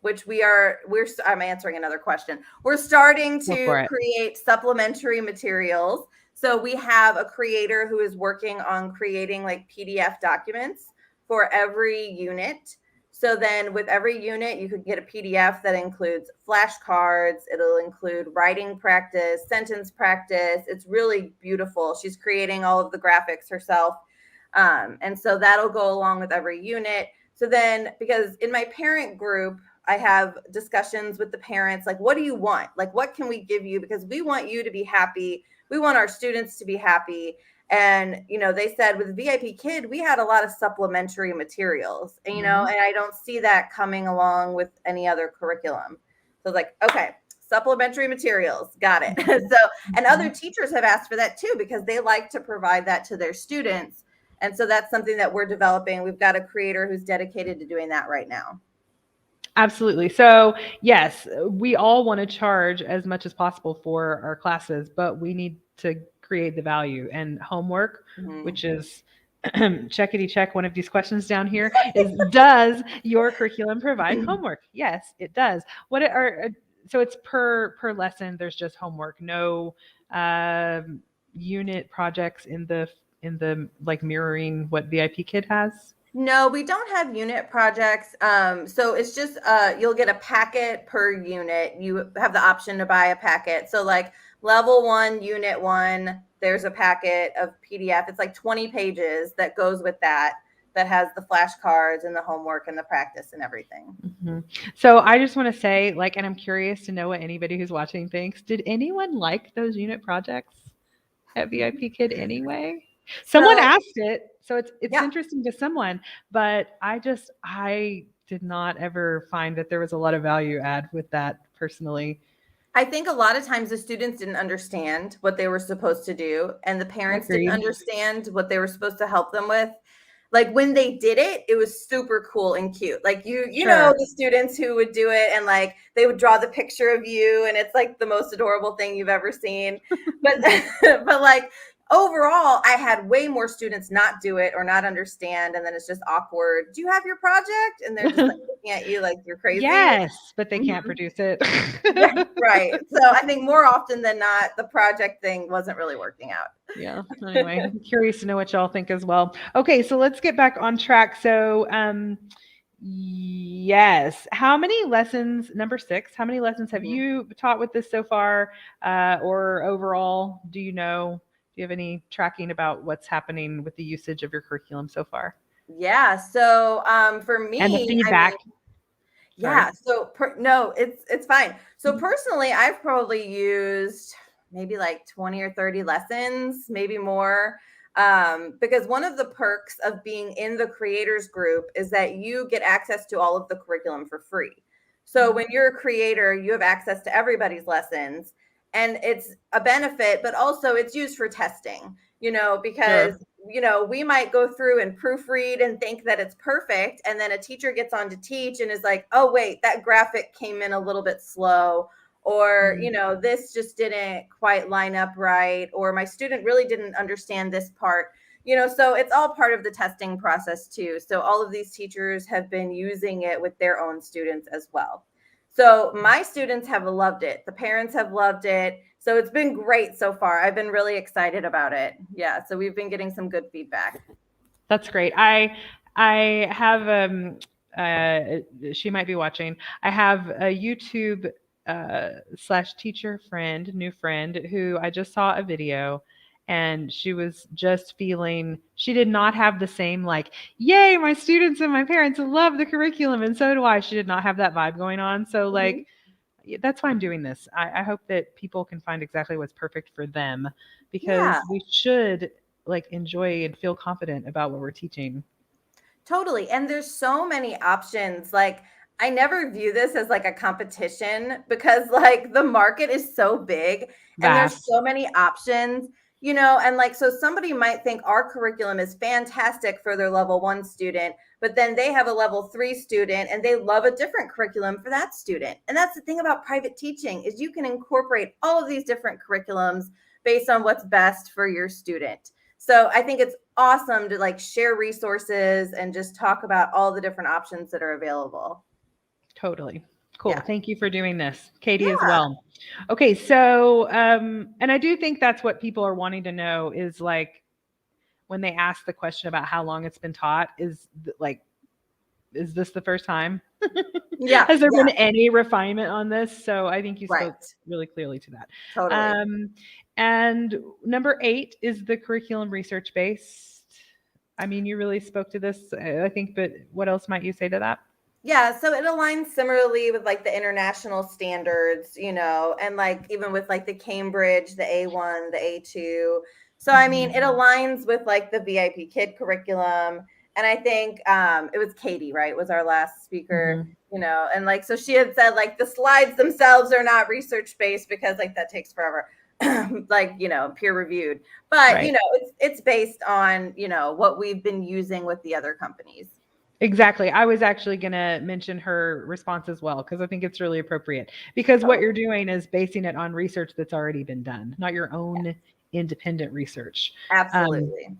Which I'm answering another question. We're starting to create supplementary materials. So we have a creator who is working on creating like PDF documents for every unit. So then with every unit, you could get a PDF that includes flashcards. It'll include writing practice, sentence practice. It's really beautiful. She's creating all of the graphics herself. And so that'll go along with every unit. So then, because in my parent group, I have discussions with the parents, like, what do you want? Like, what can we give you? Because we want you to be happy. We want our students to be happy. And, you know, they said with VIP Kid, we had a lot of supplementary materials, and, you know, and I don't see that coming along with any other curriculum. So I was like, okay, supplementary materials. Got it. So, and other teachers have asked for that too, because they like to provide that to their students. And so that's something that we're developing. We've got a creator who's dedicated to doing that right now. Absolutely. So yes, we all want to charge as much as possible for our classes, but we need to create the value. And homework, which is checkity check one of these questions down here, is does your curriculum provide homework? Yes, it does. So it's per lesson. There's just homework, no unit projects in the like mirroring what VIP Kid has. No, we don't have unit projects. So it's just you'll get a packet per unit. You have the option to buy a packet. So like level 1, unit 1, there's a packet of PDF. It's like 20 pages that goes with that. that has the flashcards and the homework and the practice and everything. Mm-hmm. So I just want to say, like, and I'm curious to know what anybody who's watching thinks. Did anyone like those unit projects at VIP Kid anyway? Someone asked it, so it's interesting to someone, but I did not ever find that there was a lot of value add with that personally. I think a lot of times the students didn't understand what they were supposed to do, and the parents didn't understand what they were supposed to help them with. Like when they did it, it was super cool and cute. Like you know, the students who would do it and like they would draw the picture of you, and it's like the most adorable thing you've ever seen. But but like overall, I had way more students not do it or not understand, and then it's just awkward. Do you have your project? And they're just like looking at you like you're crazy. Yes, but they can't produce it. Yeah, right. So I think more often than not, the project thing wasn't really working out. Yeah. Anyway, I'm curious to know what y'all think as well. Okay, so let's get back on track. So yes. How many lessons, number 6, how many lessons have you taught with this so far? Or overall, do you have any tracking about what's happening with the usage of your curriculum so far? Yeah. So for me, and the feedback. So no, it's fine. So personally, I've probably used maybe like 20 or 30 lessons, maybe more. Because one of the perks of being in the creators group is that you get access to all of the curriculum for free. So when you're a creator, you have access to everybody's lessons, and it's a benefit, but also it's used for testing, because we might go through and proofread and think that it's perfect. And then a teacher gets on to teach and is like, oh, wait, that graphic came in a little bit slow. Or, this just didn't quite line up right. Or my student really didn't understand this part, so it's all part of the testing process too. So all of these teachers have been using it with their own students as well. So my students have loved it. The parents have loved it. So it's been great so far. I've been really excited about it. Yeah. So we've been getting some good feedback. That's great. I have, she might be watching. I have a YouTube /teacher friend, new friend, who I just saw a video, and she was just feeling, she did not have the same like, yay, my students and my parents love the curriculum and so do I. She did not have that vibe going on. So like, that's why I'm doing this. I hope that people can find exactly what's perfect for them, because we should like enjoy and feel confident about what we're teaching. Totally. And there's so many options. Like I never view this as like a competition, because like the market is so big and there's so many options, and like, so somebody might think our curriculum is fantastic for their level 1 student, but then they have a level 3 student and they love a different curriculum for that student. And that's the thing about private teaching, is you can incorporate all of these different curriculums based on what's best for your student. So I think it's awesome to like share resources and just talk about all the different options that are available. Totally. Cool. Yeah. Thank you for doing this, Katie, as well. Okay. So, and I do think that's what people are wanting to know, is like, when they ask the question about how long it's been taught, is this the first time? Yeah. Has there been any refinement on this? So I think you spoke really clearly to that. Totally. And number 8 is the curriculum research-based. I mean, you really spoke to this, I think, but what else might you say to that? Yeah, so it aligns similarly with like the international standards, and like even with like the Cambridge, the A1, the A2. So, I mean, it aligns with like the VIP Kid curriculum. And I think it was Katie, right, was our last speaker, and like, so she had said like the slides themselves are not research-based because like that takes forever. Like, peer reviewed, but it's based on, what we've been using with the other companies. Exactly. I was actually going to mention her response as well, because I think it's really appropriate, because what you're doing is basing it on research that's already been done, not your own independent research. Absolutely.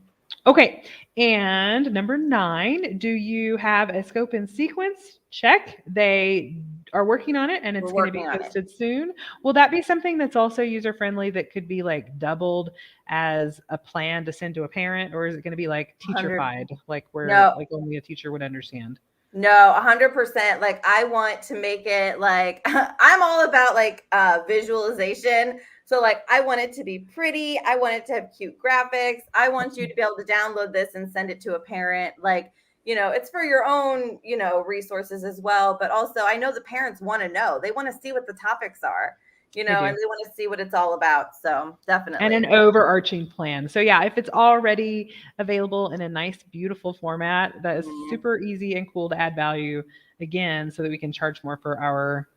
Okay. And number 9, do you have a scope and sequence? Check. They are working on it, and it's going to be posted soon. Will that be something that's also user-friendly, that could be like doubled as a plan to send to a parent, or is it going to be like teacher-fied, like where like only a teacher would understand? No, 100%. Like I want to make it like, I'm all about like visualization. So like, I want it to be pretty. I want it to have cute graphics. I want you to be able to download this and send it to a parent. Like, it's for your own, resources as well. But also I know the parents want to know, they want to see what the topics are, and they want to see what it's all about. So definitely. And an overarching plan. So yeah, if it's already available in a nice, beautiful format, that is super easy and cool to add value again, so that we can charge more for our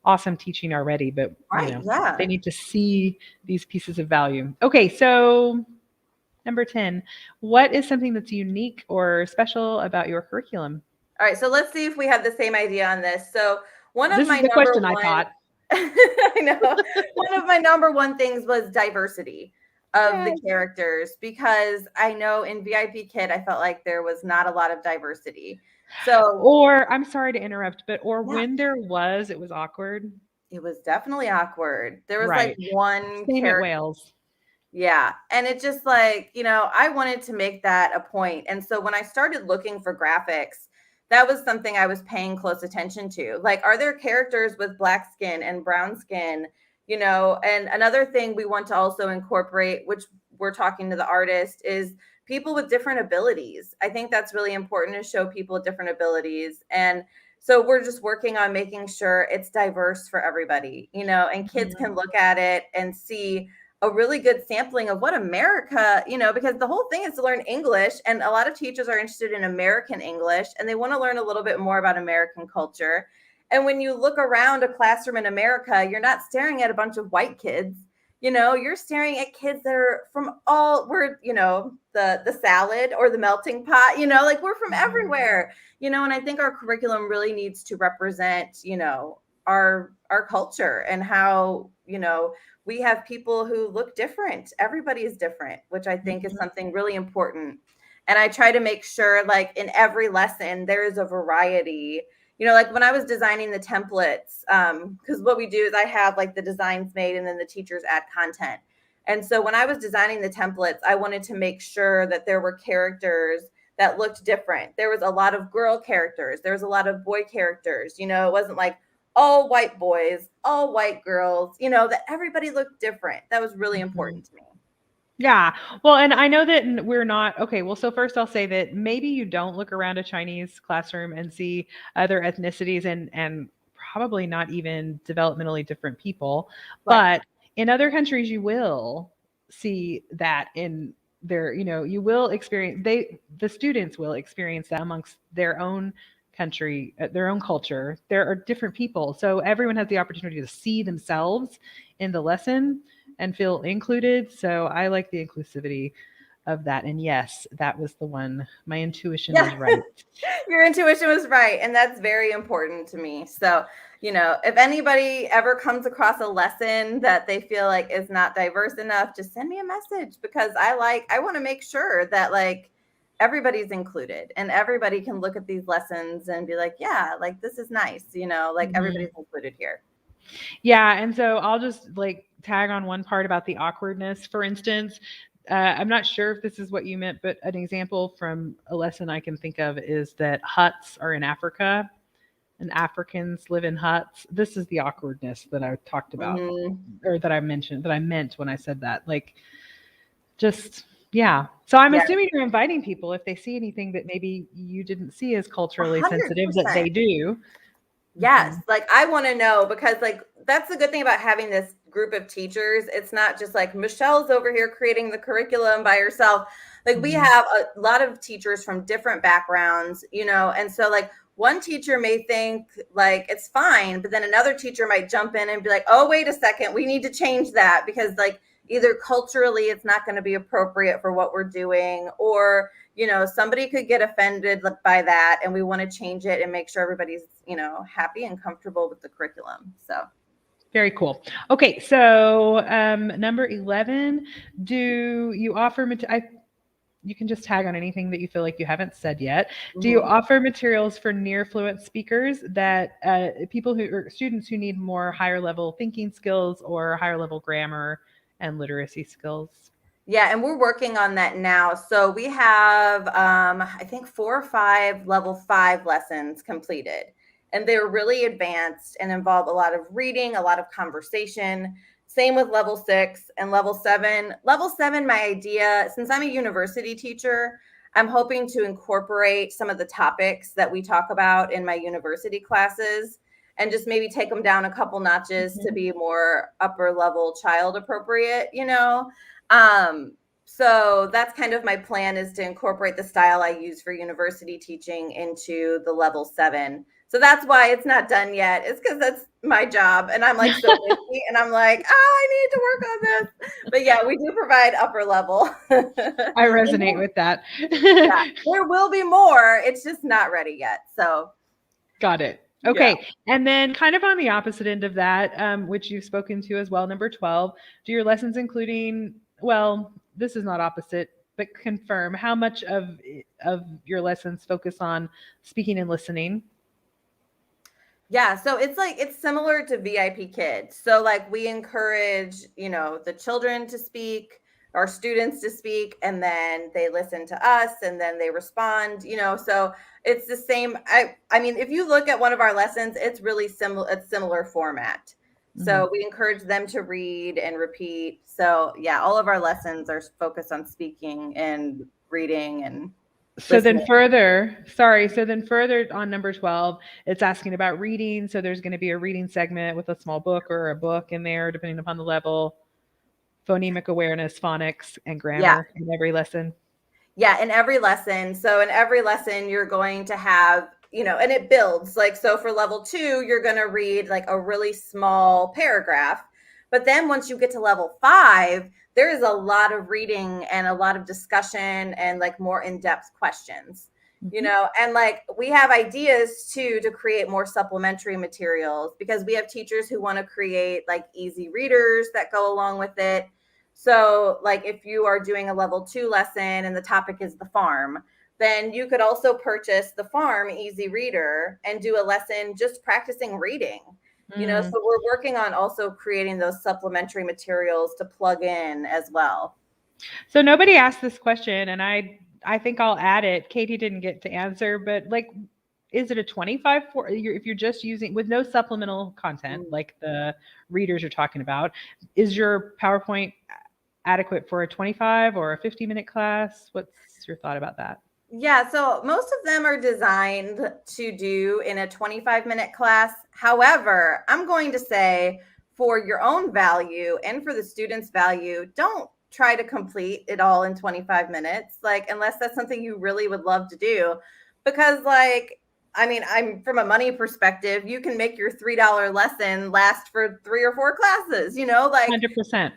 awesome teaching already. But they need to see these pieces of value. Okay, so number 10, what is something that's unique or special about your curriculum? All right, so let's see if we have the same idea on this. So This is the question I thought. I know. One of my number one things was diversity of the characters, because I know in VIP Kid, I felt like there was not a lot of diversity. So, or I'm sorry to interrupt, but when there was, it was awkward. It was definitely awkward. There was like one Same at Wales. Yeah. And it just like, I wanted to make that a point. And so when I started looking for graphics, that was something I was paying close attention to. Like, are there characters with black skin and brown skin? And another thing we want to also incorporate, which we're talking to the artist, is people with different abilities. I think that's really important, to show people with different abilities. And so we're just working on making sure it's diverse for everybody, and kids can look at it and see a really good sampling of what America, because the whole thing is to learn English, and a lot of teachers are interested in American English, and they want to learn a little bit more about American culture. And when you look around a classroom in America, you're not staring at a bunch of white kids, you're staring at kids that are from the salad or the melting pot, like we're from everywhere, and I think our curriculum really needs to represent, our culture, and how, we have people who look different. Everybody is different, which I think is something really important. And I try to make sure, like, in every lesson, there is a variety. Like when I was designing the templates, because what we do is I have like the designs made and then the teachers add content. And so when I was designing the templates, I wanted to make sure that there were characters that looked different. There was a lot of girl characters. There was a lot of boy characters. It wasn't like all white boys, all white girls, that everybody looked different. That was really important to me. Yeah. Well, and I know that we're not, okay, well, so first I'll say that maybe you don't look around a Chinese classroom and see other ethnicities and probably not even developmentally different people, but in other countries you will see that in their, you will experience, the students will experience that amongst their own country, their own culture. There are different people. So everyone has the opportunity to see themselves in the lesson and feel included. So I like the inclusivity of that. And yes, that was the one. My intuition was right. Your intuition was right. And that's very important to me. So, if anybody ever comes across a lesson that they feel like is not diverse enough, just send me a message, because I want to make sure that like everybody's included and everybody can look at these lessons and be like, yeah, like this is nice, like everybody's included here. Yeah. And so I'll just like tag on one part about the awkwardness, for instance. I'm not sure if this is what you meant, but an example from a lesson I can think of is that huts are in Africa and Africans live in huts. This is the awkwardness that I talked about, or that I meant when I said that. Like, just, yeah. So I'm assuming you're inviting people if they see anything that maybe you didn't see as culturally 100%. Sensitive that they do. Yes. Like I want to know, because like, that's the good thing about having this group of teachers. It's not just like Michelle's over here creating the curriculum by herself. Like we have a lot of teachers from different backgrounds, and so like one teacher may think like it's fine, but then another teacher might jump in and be like, oh, wait a second, we need to change that, because like either culturally it's not going to be appropriate for what we're doing, or somebody could get offended by that, and we want to change it and make sure everybody's happy and comfortable with the curriculum. So very cool. Okay, so number 11, do you offer you can just tag on anything that you feel like you haven't said yet. Do you offer materials for near fluent speakers that students who need more higher level thinking skills or higher level grammar and literacy skills? Yeah, and we're working on that now. So we have, I think 4 or 5 level 5 lessons completed, and they're really advanced and involve a lot of reading, a lot of conversation. Same with level 6 and level 7. Level 7, my idea, since I'm a university teacher, I'm hoping to incorporate some of the topics that we talk about in my university classes and just maybe take them down a couple notches to be more upper level child appropriate, So that's kind of my plan, is to incorporate the style I use for university teaching into the level 7. So that's why it's not done yet. It's because that's my job. And I'm like so busy and I'm like, I need to work on this. But yeah, we do provide upper level. I resonate with that. Yeah, there will be more. It's just not ready yet. So got it. Okay. Yeah. And then kind of on the opposite end of that, which you've spoken to as well, number 12, do your lessons including, well, this is not opposite, but confirm how much of your lessons focus on speaking and listening? Yeah, so it's similar to VIP Kids. So like we encourage, the children to speak, our students to speak, and then they listen to us and then they respond, so it's the same. I mean, if you look at one of our lessons, it's really similar format. So we encourage them to read and repeat. So yeah, all of our lessons are focused on speaking and reading and so then further on number 12, it's asking about reading. So there's going to be a reading segment with a small book or a book in there, depending upon the level. Phonemic awareness, phonics, and grammar in every lesson. Yeah, in every lesson. So in every lesson, you're going to have, and it builds. Like, so for level 2, you're going to read like a really small paragraph. But then once you get to level 5, there is a lot of reading and a lot of discussion and like more in-depth questions, and like we have ideas too to create more supplementary materials, because we have teachers who want to create like easy readers that go along with it. So like if you are doing a level 2 lesson and the topic is the farm, then you could also purchase the farm easy reader and do a lesson just practicing reading. So we're working on also creating those supplementary materials to plug in as well. So nobody asked this question, and I think I'll add it. Katie didn't get to answer, but like, is it a 25 for if you're just using with no supplemental content like the readers you're talking about? Is your PowerPoint adequate for a 25 or a 50-minute class? What's your thought about that? Yeah, so most of them are designed to do in a 25-minute class. However, I'm going to say for your own value and for the students' value, don't try to complete it all in 25 minutes, like unless that's something you really would love to do. Because like, I mean, I'm from a money perspective, you can make your $3 lesson last for 3 or 4 classes, like 100%.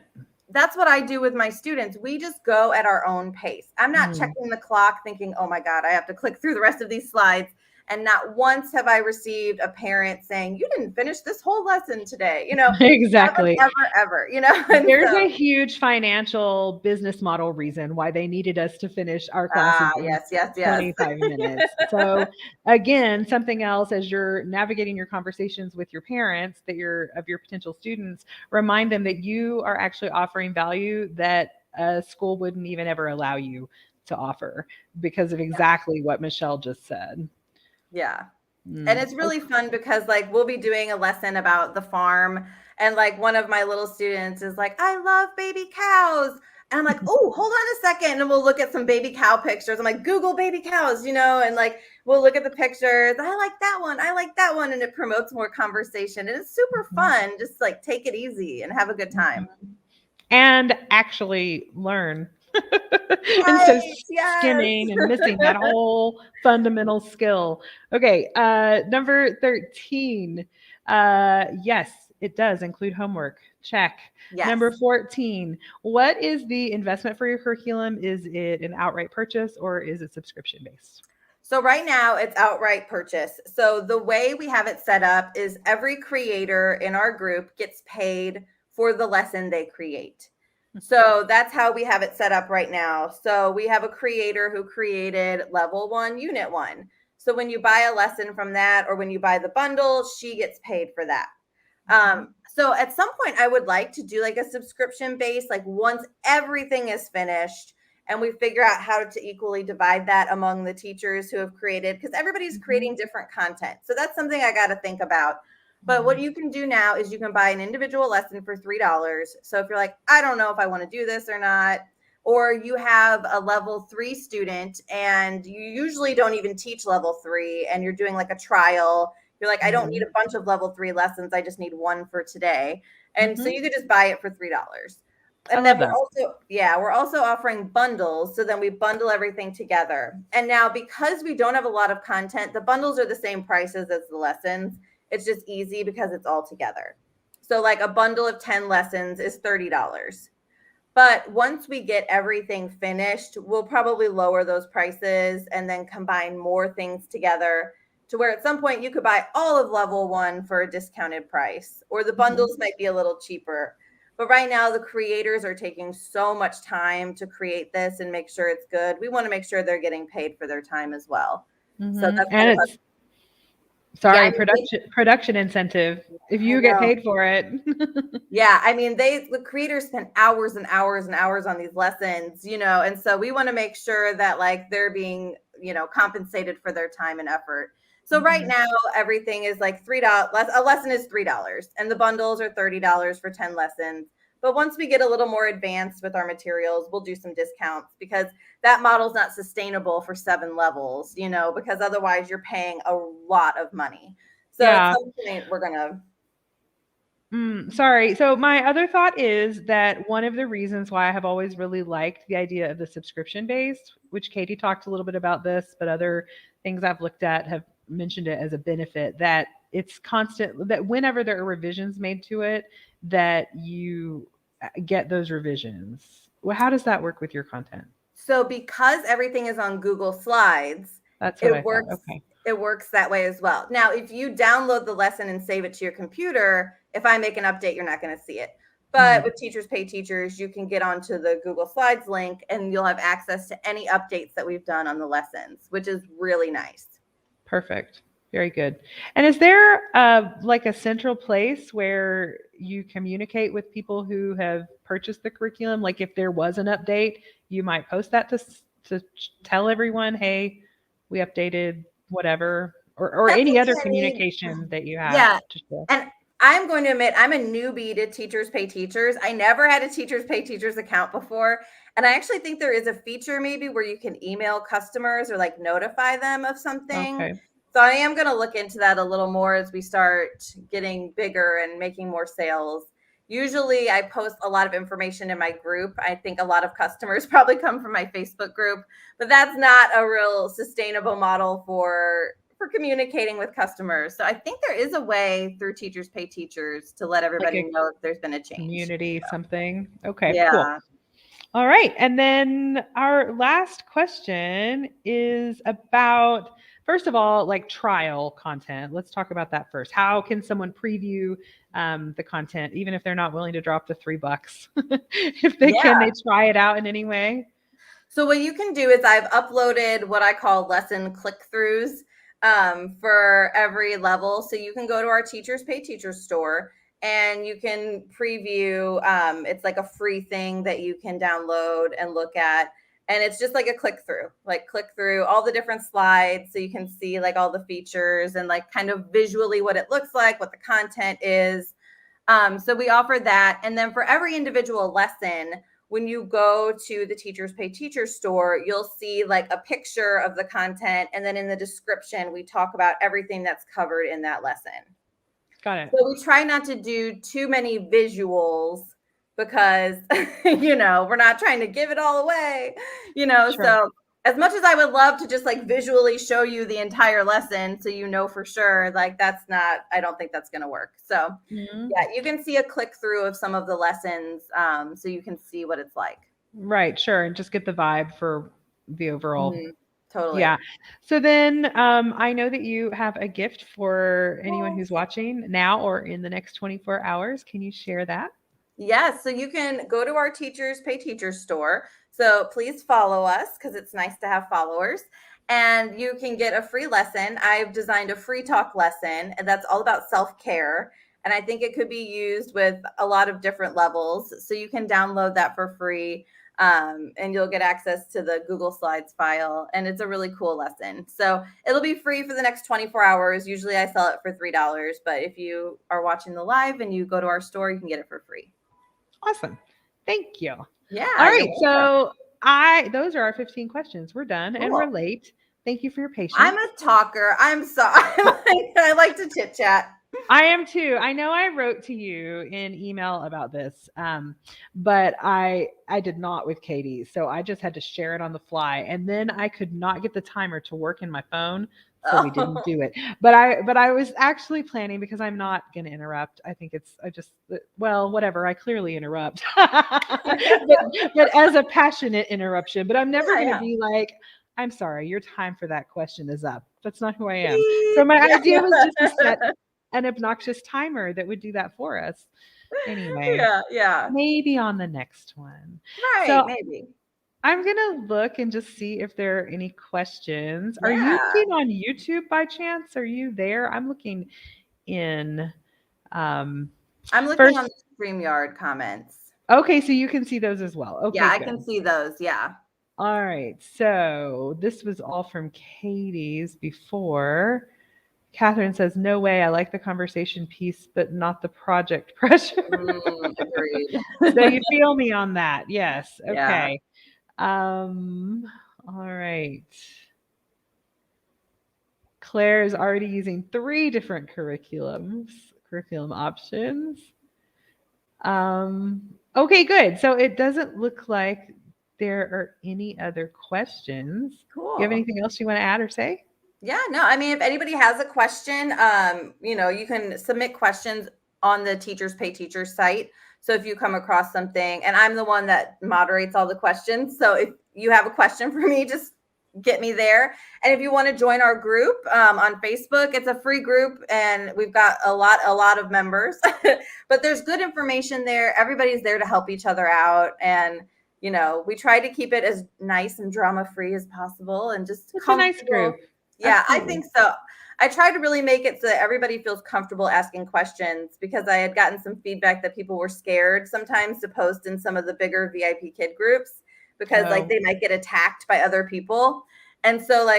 That's what I do with my students. We just go at our own pace. I'm not checking the clock thinking, oh my God, I have to click through the rest of these slides. And not once have I received a parent saying, you didn't finish this whole lesson today. Exactly. Ever. There's a huge financial business model reason why they needed us to finish our classes in 25 minutes. So again, something else, as you're navigating your conversations with your parents of your potential students, remind them that you are actually offering value that a school wouldn't even ever allow you to offer because of exactly what Michelle just said. Yeah. And it's really fun because like we'll be doing a lesson about the farm, and like one of my little students is like, I love baby cows. And I'm like, oh, hold on a second. And we'll look at some baby cow pictures. I'm like, Google baby cows, and like we'll look at the pictures. I like that one. I like that one. And it promotes more conversation. And it's super fun. Just like take it easy and have a good time. And actually learn. Instead of skimming and missing that whole fundamental skill. Okay, number 13. Yes, it does include homework. Check. Yes. Number 14. What is the investment for your curriculum? Is it an outright purchase or is it subscription based? So right now it's outright purchase. So the way we have it set up is every creator in our group gets paid for the lesson they create. So that's how we have it set up right now. So we have a creator who created level 1, unit 1. So when you buy a lesson from that, or when you buy the bundle, she gets paid for that. So at some point I would like to do like a subscription base, like once everything is finished and we figure out how to equally divide that among the teachers who have created, because everybody's creating different content. So that's something I got to think about. But what you can do now is you can buy an individual lesson for $3. So if you're like, I don't know if I want to do this or not, or you have a level 3 student and you usually don't even teach level 3 and you're doing like a trial. You're like, I don't need a bunch of level 3 lessons. I just need one for today. And so you could just buy it for $3. And then we're also offering bundles. So then we bundle everything together. And now because we don't have a lot of content, the bundles are the same prices as the lessons. It's just easy because it's all together. So like a bundle of 10 lessons is $30. But once we get everything finished, we'll probably lower those prices and then combine more things together to where at some point you could buy all of level 1 for a discounted price, or the bundles might be a little cheaper. But right now the creators are taking so much time to create this and make sure it's good. We want to make sure they're getting paid for their time as well. So that's and it's production incentive if you get paid for it. Yeah, I mean, the creators spend hours and hours and hours on these lessons, and so we want to make sure that like they're being, compensated for their time and effort. So right now everything is like $3. A lesson is $3 and the bundles are $30 for 10 lessons. But once we get a little more advanced with our materials, we'll do some discounts because that model's not sustainable for 7 levels, because otherwise you're paying a lot of money. So at some point we're going to sorry. So my other thought is that one of the reasons why I have always really liked the idea of the subscription based, which Katie talked a little bit about this, but other things I've looked at have mentioned it as a benefit, that it's constant, that whenever there are revisions made to it, that you get those revisions. Well, how does that work with your content? So because everything is on Google Slides, it works that way as well. Now, if you download the lesson and save it to your computer, if I make an update, you're not going to see it. But with Teachers Pay Teachers, you can get onto the Google Slides link and you'll have access to any updates that we've done on the lessons, which is really nice. Perfect. Very good. And is there like a central place where you communicate with people who have purchased the curriculum? Like if there was an update, you might post that to tell everyone, hey, we updated whatever, or any other communication that you have. Yeah. And I'm going to admit, I'm a newbie to Teachers Pay Teachers. I never had a Teachers Pay Teachers account before. And I actually think there is a feature maybe where you can email customers or like notify them of something. Okay. So I am going to look into that a little more as we start getting bigger and making more sales. Usually I post a lot of information in my group. I think a lot of customers probably come from my Facebook group, but that's not a real sustainable model for communicating with customers. So I think there is a way through Teachers Pay Teachers to let everybody know if there's been a change. Community something. Okay, cool. All right. And then our last question is about, first of all, like trial content. Let's talk about that first. How can someone preview the content, even if they're not willing to drop the $3? If they can, they try it out in any way. So what you can do is I've uploaded what I call lesson click-throughs for every level. So you can go to our Teachers Pay Teachers store and you can preview. It's like a free thing that you can download and look at. And it's just like a click through all the different slides. So you can see like all the features and like kind of visually what it looks like, what the content is. So we offer that. And then for every individual lesson, when you go to the Teachers Pay Teachers store, you'll see like a picture of the content. And then in the description, we talk about everything that's covered in that lesson. Got it. So we try not to do too many visuals because, we're not trying to give it all away, Sure. So as much as I would love to just like visually show you the entire lesson so for sure, like I don't think that's going to work. So yeah, you can see a click through of some of the lessons so you can see what it's like. Right, sure. And just get the vibe for the overall. Totally. Yeah. So then I know that you have a gift for anyone who's watching now or in the next 24 hours. Can you share that? Yes. So you can go to our Teachers Pay Teachers store. So please follow us because it's nice to have followers. And you can get a free lesson. I've designed a free talk lesson, and that's all about self-care. And I think it could be used with a lot of different levels. So you can download that for free. And you'll get access to the Google Slides file. And it's a really cool lesson. So it'll be free for the next 24 hours. Usually I sell it for $3. But if you are watching the live and you go to our store, you can get it for free. Awesome. Thank you. Yeah. All you're right. welcome. So those are our 15 questions. We're done and we're Cool. late. Thank you for your patience. I'm a talker. I'm sorry. I like to chit chat. I am too. I know I wrote to you in email about this, but I did not with Katie, so I just had to share it on the fly, and then I could not get the timer to work in my phone, so we didn't Oh. do it. But I was actually planning because I'm not going to interrupt. I think well, whatever. I clearly interrupt, but as a passionate interruption. But I'm never going to Yeah. be like, I'm sorry, your time for that question is up. That's not who I am. So Beep. my Yeah. idea was just to set an obnoxious timer that would do that for us. Anyway, Yeah. maybe on the next one. Right. So Maybe. I'm going to look and just see if there are any questions. Are you Yeah. looking on YouTube by chance? Are you there? I'm looking in um, I'm looking first. on the StreamYard comments. Okay, so you can see those as well. Yeah, Okay, I good. can see those. Yeah. All right. So this was all from Katie's before. Catherine says, no way. I like the conversation piece, but not the project pressure. Agreed. So you feel me on that. Yes. Yeah. Okay. All right. Claire is already using 3 different curriculum options. Okay, good. So it doesn't look like there are any other questions. Cool. You have anything else you want to add or say? Yeah, no, I mean, if anybody has a question, you can submit questions on the Teachers Pay Teachers site. So if you come across something, and I'm the one that moderates all the questions. So if you have a question for me, just get me there. And if you want to join our group on Facebook, it's a free group and we've got a lot of members, but there's good information there. Everybody's there to help each other out. And we try to keep it as nice and drama-free as possible and just It's a nice group. Yeah, Absolutely. I think so. I try to really make it so that everybody feels comfortable asking questions because I had gotten some feedback that people were scared sometimes to post in some of the bigger VIP kid groups because they might get attacked by other people. And so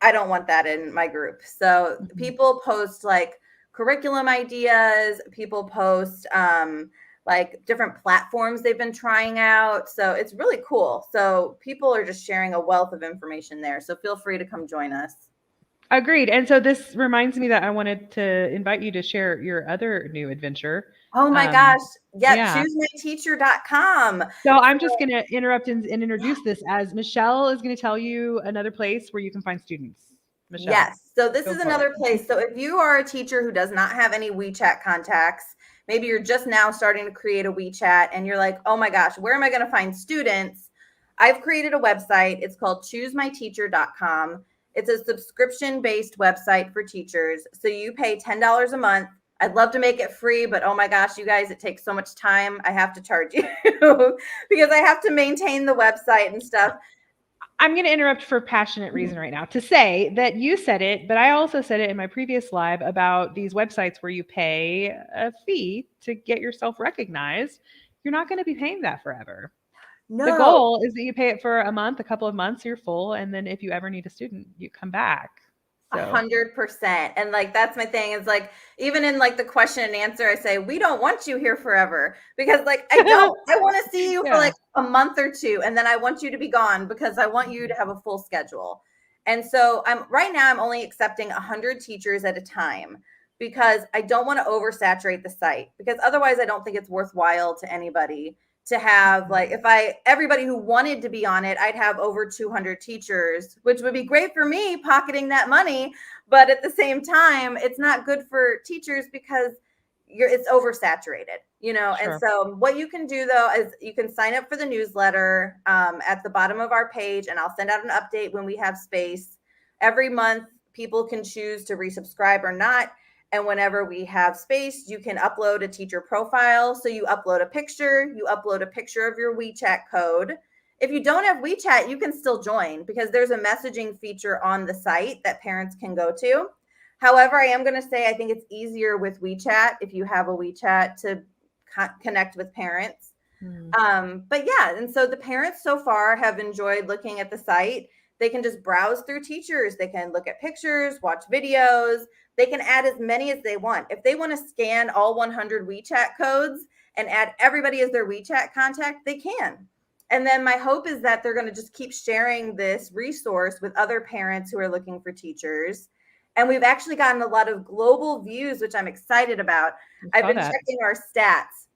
I don't want that in my group. So people post curriculum ideas, people post different platforms they've been trying out. So it's really cool. So people are just sharing a wealth of information there. So feel free to come join us. Agreed. And so this reminds me that I wanted to invite you to share your other new adventure. Oh my gosh. Yeah. ChooseMyTeacher.com. So I'm just going to interrupt and introduce this as Michelle is going to tell you another place where you can find students. Michelle. Yes. So this is another place. So if you are a teacher who does not have any WeChat contacts, maybe you're just now starting to create a WeChat and you're like, oh my gosh, where am I going to find students? I've created a website. It's called ChooseMyTeacher.com. It's a subscription-based website for teachers. So you pay $10 a month. I'd love to make it free, but oh my gosh, you guys, it takes so much time. I have to charge you because I have to maintain the website and stuff. I'm going to interrupt for a passionate reason right now to say that you said it, but I also said it in my previous live about these websites where you pay a fee to get yourself recognized. You're not going to be paying that forever. No. The goal is that you pay it for a month, a couple of months, you're full. And then if you ever need a student, you come back. 100%. And that's my thing is even in the question and answer, I say, we don't want you here forever because I want to see you for a month or 2. And then I want you to be gone because I want you to have a full schedule. And so right now I'm only accepting 100 teachers at a time because I don't want to oversaturate the site because otherwise I don't think it's worthwhile to anybody to have everybody who wanted to be on it, I'd have over 200 teachers, which would be great for me pocketing that money. But at the same time, it's not good for teachers because it's oversaturated, Sure. And so what you can do though, is you can sign up for the newsletter at the bottom of our page and I'll send out an update when we have space. Every month, people can choose to resubscribe or not. And whenever we have space, you can upload a teacher profile. So you upload a picture of your WeChat code. If you don't have WeChat, you can still join because there's a messaging feature on the site that parents can go to. However, I am going to say I think it's easier with WeChat if you have a WeChat to connect with parents. But yeah, and so the parents so far have enjoyed looking at the site. They can just browse through teachers. They can look at pictures, watch videos. They can add as many as they want. If they want to scan all 100 WeChat codes and add everybody as their WeChat contact, they can. And then my hope is that they're going to just keep sharing this resource with other parents who are looking for teachers. And we've actually gotten a lot of global views, which I'm excited about. I've been checking our stats.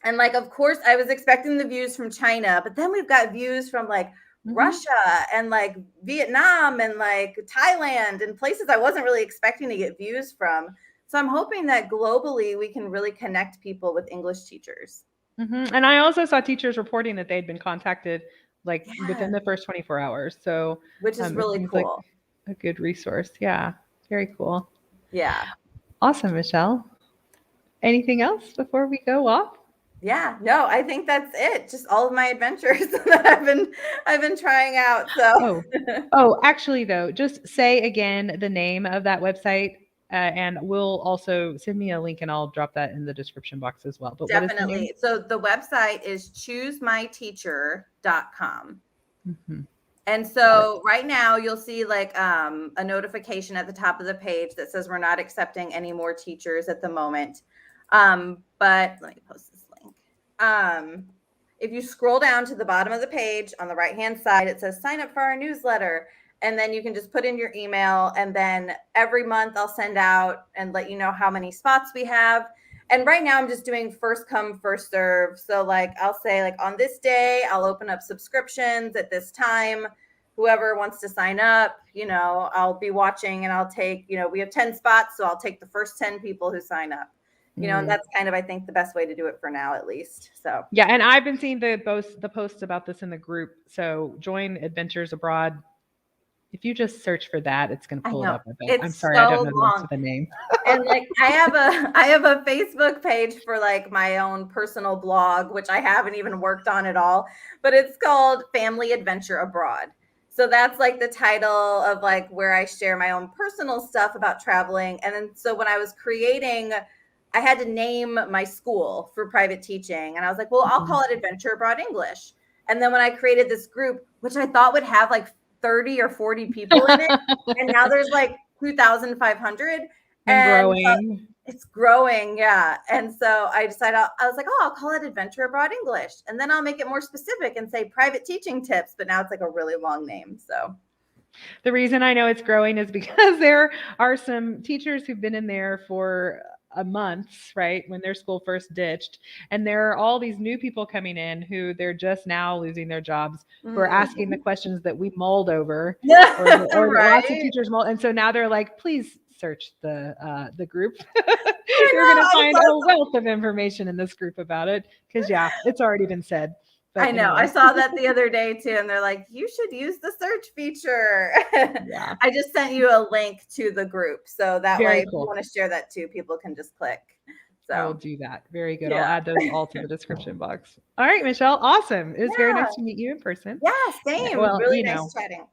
And like, of course, I was expecting the views from China, but then we've got views from like Russia and like Vietnam and like Thailand and places I wasn't really expecting to get views from. So I'm hoping that globally we can really connect people with English teachers. And I also saw teachers reporting that they'd been contacted like within the first 24 hours. So which is really cool. Like a good resource. Yeah. Very cool. Yeah. Awesome, Michelle. Anything else before we go off? Yeah, no, I think that's it. Just all of my adventures that I've been trying out. So Actually though, just say again the name of that website, and we'll also send me a link and I'll drop that in the description box as well. But definitely. What is the name? So the website is choosemyteacher.com. And so right now you'll see like a notification at the top of the page that says we're not accepting any more teachers at the moment. But let me post this link. If you scroll down to the bottom of the page on the right-hand side, it says sign up for our newsletter. And then you can just put in your email. And then every month I'll send out and let you know how many spots we have. And right now I'm just doing first come, first serve. So like, I'll say like on this day, I'll open up subscriptions at this time. Whoever wants to sign up, I'll be watching and I'll take, we have 10 spots. So I'll take the first 10 people who sign up. And that's kind of, I think, the best way to do it for now, at least. So yeah, and I've been seeing the posts about this in the group. So join Adventures Abroad. If you just search for that, it's going to pull it up. I'm sorry, I don't know the rest of the name. And like, I have a Facebook page for like my own personal blog, which I haven't even worked on at all, but it's called Family Adventure Abroad. So that's like the title of like where I share my own personal stuff about traveling. And then so when I was creating, I had to name my school for private teaching. And I was like, well, I'll call it Adventure Abroad English. And then when I created this group, which I thought would have like 30 or 40 people in it, and now there's like 2,500 and growing. It's growing. Yeah. And so I decided, I was like, I'll call it Adventure Abroad English. And then I'll make it more specific and say private teaching tips. But now it's like a really long name. So the reason I know it's growing is because there are some teachers who've been in there for a month, right, when their school first ditched, and there are all these new people coming in who they're just now losing their jobs, who are asking the questions that we mulled over, or right. Lots of teachers mulled, and so now they're like, please search the group. You're going to find a wealth of information in this group about it, because it's already been said. But I know. Anyway. I saw that the other day too, and they're like, you should use the search feature. Yeah. I just sent you a link to the group. So that way, if you want to share that too, people can just click. So I will do that. Very good. Yeah. I'll add those all to the description box. All right, Michelle. Awesome. It was very nice to meet you in person. Yeah, same. Well, really nice chatting.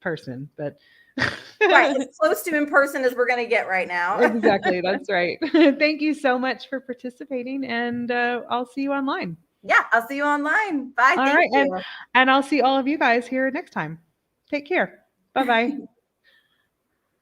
Person, but right, as close to in person as we're going to get right now. Exactly. That's right. Thank you so much for participating, and I'll see you online. Yeah, I'll see you online. Bye. All right. And I'll see all of you guys here next time. Take care. Bye-bye.